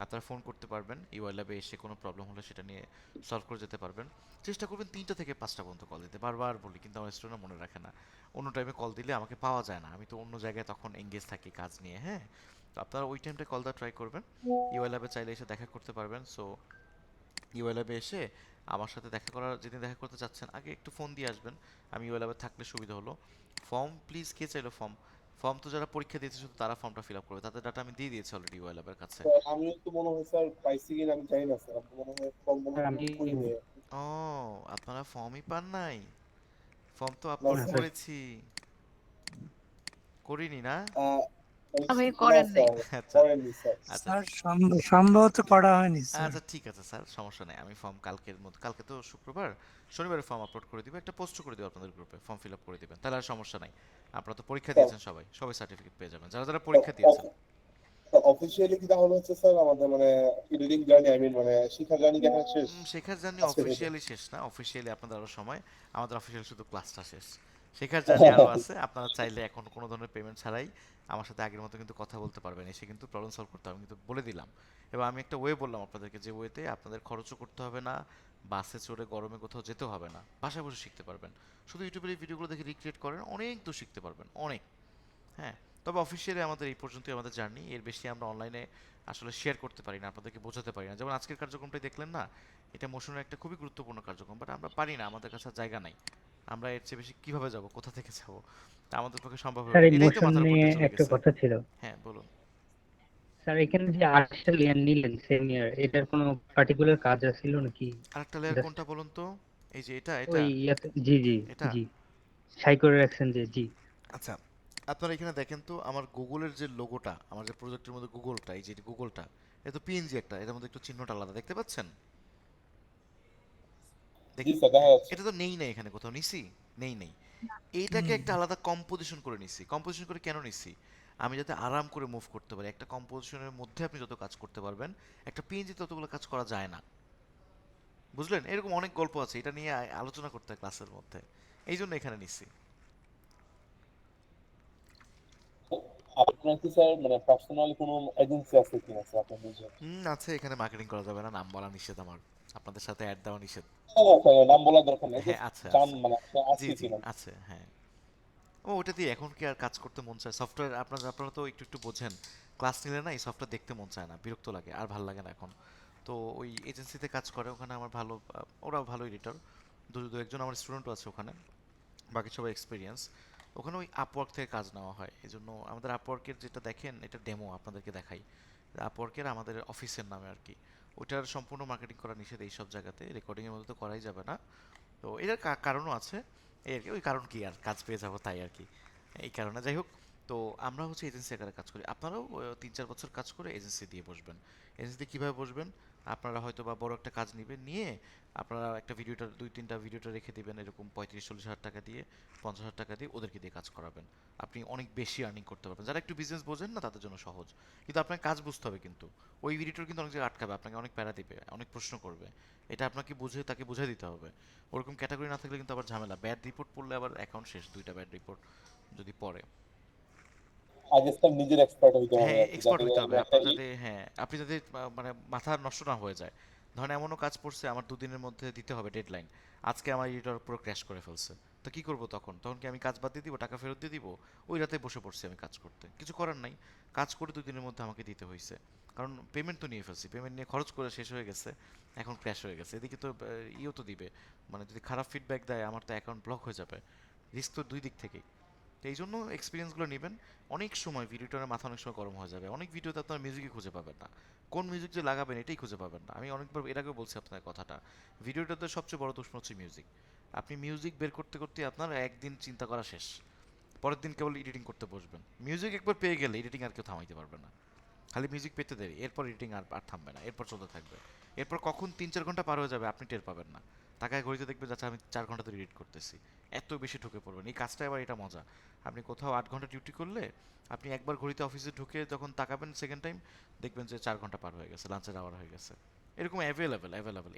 আপনারা ফোন করতে পারবেন, ইউআই ল্যাবে এসে কোনো প্রবলেম হলে সেটা নিয়ে সলভ করে যেতে পারবেন। চেষ্টা করবেন 3টা থেকে 5টা পর্যন্ত কল দিতে, বারবার বলি, কিন্তু আমার স্টুডেন্টরা মনে রাখে না, অন্য টাইমে কল দিলে আমাকে পাওয়া যায় না, আমি তো অন্য জায়গায় তখন এঙ্গেজ থাকি কাজ নিয়ে। হ্যাঁ, তো আপনারা ওই টাইমটা কল দেওয়া ট্রাই করবেন, ইউআই ল্যাবে চাইলে এসে দেখা করতে পারবেন। সো ইউআই ল্যাবে এসে আমার সাথে দেখা করার, যেদিন দেখা করতে চাচ্ছেন আগে একটু ফোন দিয়ে আসবেন, আমি ইউআই ল্যাবে থাকলে সুবিধা হলো। ফর্ম প্লিজ, কে চাইলো ফর্ম? ফর্ম তো যারা পরীক্ষা দিয়েছে শুধু তারা ফর্মটা ফিল আপ করবে, তাদের ডাটা আমি দিয়ে দিয়েছি অলরেডি ওয়েলাবের কাছে। তো আমিও তো মনে হয় স্যার পাইছি কিনা আমি জানি না স্যার, আমি মনে হয় ফর্ম মনে স্যার হয় আমি করি নাই। ও, আপনারা ফর্মই পান নাই? ফর্ম তো না আপলোড স্যার। করেছি, করিনি না? আহ, আপনি না করেন নাই। স্যার, আচ্ছা করেননি স্যার। আচ্ছা সম্ভবত করা হয়নি আচ্ছা ঠিক আছে স্যার, সমস্যা নেই। আমি ফর্ম কালকের মধ্যে, কালকে তো শুক্রবার, শনিবারে ফর্ম আপলোড করে দিব, একটা পোস্ট করে দিব আপনাদের গ্রুপে, ফর্ম ফিল আপ করে দিবেন, তাহলে আর সমস্যা নাই। আপনারা তো পরীক্ষা দিয়েছেন, সবাই সবাই সার্টিফিকেট পেয়ে যাবেন যারা যারা পরীক্ষা দিয়েছেন। অফিসিয়ালি কি তাহলে হচ্ছে স্যার আমাদের মানে এডিটিং জার্নি, আই মিন মানে শিক্ষা জার্নি কি এখন শেষ শেখার জার্নি আজকে থেকে? অফিসিয়ালি শেষ না, অফিসিয়ালি আপনাদের আরও সময়, আমাদের অফিসিয়ালি শুধু ক্লাসটা শেষ। শেখার জার্নি আরও আছে, আপনারা চাইলে এখন কোনো ধরনের পেমেন্ট ছাড়াই আমার সাথে আগের মতো কিন্তু কথা বলতে পারবেন, এসে কিন্তু প্রবলেম সলভ করতে হবে, আমি কিন্তু বলে দিলাম। এবং আমি একটা ওয়ে বললাম আপনাদেরকে, যে ওয়েতে আপনাদের খরচও করতে হবে না, বাসে চড়ে গরমে কোথাও যেতে হবে না, বাসায় বসে শিখতে পারবেন। শুধু ইউটিউবের এই ভিডিওগুলো দেখে রিক্রিয়েট করেন, অনেক তো শিখতে পারবেন, অনেক। হ্যাঁ, তবে অফিসিয়ালি আমাদের এই পর্যন্তই আমাদের জার্নি, এর বেশি আমরা অনলাইনে আসলে শেয়ার করতে পারি না, আপনাদেরকে বোঝাতে পারি না। যেমন আজকের কার্যক্রমটাই দেখলেন না, এটা মোশনের একটা খুবই গুরুত্বপূর্ণ কার্যক্রম, বাট আমরা পারি না, আমাদের কাছে আর জায়গা নাই। আমরা এর চেয়ে বেশি কিভাবে যাব, কোথা থেকে যাব, তা আমাদের পক্ষে সম্ভব হবে স্যার না। এই এটাই তো মোশন মাথার উপর নিয়ে দিয়ে চলে একটা গেছে। কথা ছিল। হ্যাঁ বলুন। স্যার এখানে যে আর্টিফিশিয়াল ইয়ার নিলেন সেম ইয়ার, এটার কোনো পার্টিকুলার কাজ ছিল নাকি? আরেকটা লেয়ার জাস্ট কোনটা বলুন তো? এই যে এটা এটা ওই ইয়াতে, জি জি এটা জি, ছাই করে রাখছেন যে, জি। আচ্ছা, আপনারা এখানে দেখেন তো আমার গুগলের যে লোগোটা, আমার যে প্রজেক্টের মধ্যে গুগলটা, এই যে গুগলটা, এটা তো পিএনজি একটা, এটার মধ্যে একটু চিহ্নটা আলাদা, দেখতে পাচ্ছেন? জি স্যার, দেখা যাচ্ছে। এটা তো নেই না এখানে কোথাও, নিছি? নেই। এইটাকে একটা আলাদা কম্পোজিশন করে নিছি। কম্পোজিশন করে কেন নিছি? আমি যাতে আরাম করে মুভ করতে পারি। একটা কম্পোজিশনের মধ্যে আপনি যত কাজ করতে পারবেন, একটা পিএনজি ততগুলো কাজ করা যায় না। বুঝলেন? এরকম অনেক গল্প আছে, এটা নিয়ে আলোচনা করতে হয় ক্লাসের মধ্যে, এই জন্য এখানে নিছি। আপনার কি স্যার মানে পার্সোনালি কোনো এজেন্সি আছে কিনা স্যার আপনার নিজের? আছে, এখানে মার্কেটিং করা যাবে না, নাম বলা নিষেধ আমার, আপনাদের সাথে অ্যাড দেওয়া নিষেধ। হ্যাঁ স্যার, নাম বলার দরকার নেই, হ্যাঁ জাস্ট আছে জান আছে, মানে আপনার জি আছে জি কিনা। আছে, হ্যাঁ। ও ওটা দিয়ে এখন কি আর কাজ করতে মন চায়? সফটওয়্যার আপনারা আপনারা তো একটু একটু বোঝেন, ক্লাস নিলে না এই সফটওয়্যার দেখতে মন চায় না, বিরক্ত লাগে, আর ভালো লাগে না এখন। তো ওই এজেন্সিতে কাজ করে, ওখানে আমার ভালো, ওরাও ভালো এডিটর, দু একজন আমার স্টুডেন্টও আছে ওখানে, বাকি সবাই এক্সপিরিয়েন্স। ওখানে ওই আপওয়ার্ক থেকে কাজ নেওয়া হয়, এই জন্য আমাদের আপওয়ার্কের যেটা দেখেন, এটা ডেমো আপনাদেরকে দেখাই। আপওয়ার্কের আমাদের অফিসের নামে আর কি, ওটার সম্পূর্ণ মার্কেটিং করা নিষেধ এই সব জায়গাতে, রেকর্ডিংয়ের মধ্যে তো করাই যাবে না। তো এটার কারণও আছে, এই আর কি, ওই কারণ কি আর, কাজ পেয়ে যাবো তাই আর কি, এই কারণে। যাই হোক, তো আমরা হচ্ছে এজেন্সি আকারে কাজ করি, আপনারাও 3-4 বছর কাজ করে এজেন্সি দিয়ে বসবেন। এজেন্সি কীভাবে বসবেন? আপনারা হয়তো বা বড় একটা কাজ নেবেন, নিয়ে আপনারা একটা ভিডিওটা 2-3টা ভিডিওটা রেখে দেবেন, এরকম 35-40 হাজার টাকা দিয়ে, 50 হাজার টাকা দিয়ে ওদেরকে দিয়ে কাজ করাবেন, আপনি অনেক বেশি আর্নিং করতে পারবেন। যারা একটু বিজনেস বোঝেন না তাদের জন্য সহজ, কিন্তু আপনাকে কাজ বুঝতে হবে, কিন্তু ওই ভিডিওটার কিন্তু অনেক জায়গায় আটকাবে, আপনাকে অনেক প্যারা দিবে, অনেক প্রশ্ন করবে, এটা আপনাকে বুঝে তাকে বুঝে দিতে হবে। ওরকম ক্যাটাগরি না থাকলে কিন্তু আবার ঝামেলা, ব্যাড রিপোর্ট পড়লে আবার অ্যাকাউন্ট শেষ, 2টা ব্যাড রিপোর্ট যদি পড়ে। আগে স্যার নিজের এক্সপার্ট হইতে হবে হ্যাঁ আর কি, এক্সপার্ট যাতে হইতে হবে, আমরা একটা আপনার যাতে, হ্যাঁ আপনি যাতে মানে মাথা নষ্ট না হয়ে যায়। ধরেন এমনও কাজ পড়ছে আমার 2 দিনের মধ্যে দিতে হবে ডেডলাইন, আজকে আমার এডিটর পুরো ক্র্যাশ করে ফেলছে, তো কি করব তখন? তখন কি আমি কাজ বাদ দিয়ে দিব, টাকা ফেরত দিয়ে দিব? ওই রাতে বসে পড়ছি আমি কাজ করতে, কিছু করার নাই, কাজ করে 2 দিনের মধ্যে আমাকে দিতে হয়েছে, কারণ পেমেন্ট তো নিয়ে ফেলছি, পেমেন্ট নিয়ে খরচ করে শেষ হয়ে গেছে, এখন ক্র্যাশ হয়ে গেছে। এদিকে তো ইও তো দিবে, মানে যদি খারাপ ফিডব্যাক দেয় আমার তো অ্যাকাউন্ট ব্লক হয়ে যাবে, রিস্ক তো দুই দিক থেকেই। তো এই জন্য এক্সপিরিয়েন্সগুলো নেবেন। অনেক সময় ভিডিওটার মাথা অনেক সময় গরম হয়ে যাবে, অনেক ভিডিওতে আপনার মিউজিকই খুঁজে পাবেন না, কোন মিউজিক যে লাগাবেন এটাই খুঁজে পাবেন না। আমি অনেকবার এর আগেও বলছি আপনার কথাটা, ভিডিওটাতে সবচেয়ে বড় দুশ্মন হচ্ছে মিউজিক। আপনি মিউজিক বের করতে করতে আপনার একদিন চিন্তা করা শেষ, পরের দিন কেবল এডিটিং করতে বসবেন। মিউজিক একবার পেয়ে গেলে এডিটিং আর কেউ থামাইতে পারবে না, খালি মিউজিক পেতে দেরি, এরপর এডিটিং আর থামবে না, এরপর চলতে থাকবে। এরপর কখন 3-4 ঘন্টা পার হয়ে যাবে আপনি টের পাবেন না, তাকায় ঘড়িতে দেখবেন যাচ্ছে আমি 4 ঘন্টা ধরে এডিট করতেছি, এত বেশি ঢুকে পড়বেন। এই কাজটা এবার এটা মজা, আপনি কোথাও 8 ঘন্টা ডিউটি করলে আপনি একবার ঘড়িতে অফিসে ঢুকে যখন তাকাবেন সেকেন্ড টাইম, দেখবেন যে 4 ঘন্টা পার হয়ে গেছে, লাঞ্চের আওয়ার হয়ে গেছে, এরকম অ্যাভেলেবেল,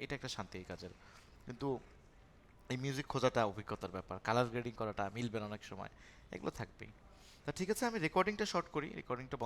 এটা একটা শান্তি এই কাজের। কিন্তু এই মিউজিক খোঁজাটা অভিজ্ঞতার ব্যাপার, কালার গ্রেডিং করাটা মিলবে না অনেক সময়, এগুলো থাকবেই। তা ঠিক আছে, আমি রেকর্ডিংটা শর্ট করি, রেকর্ডিংটা বন্ধ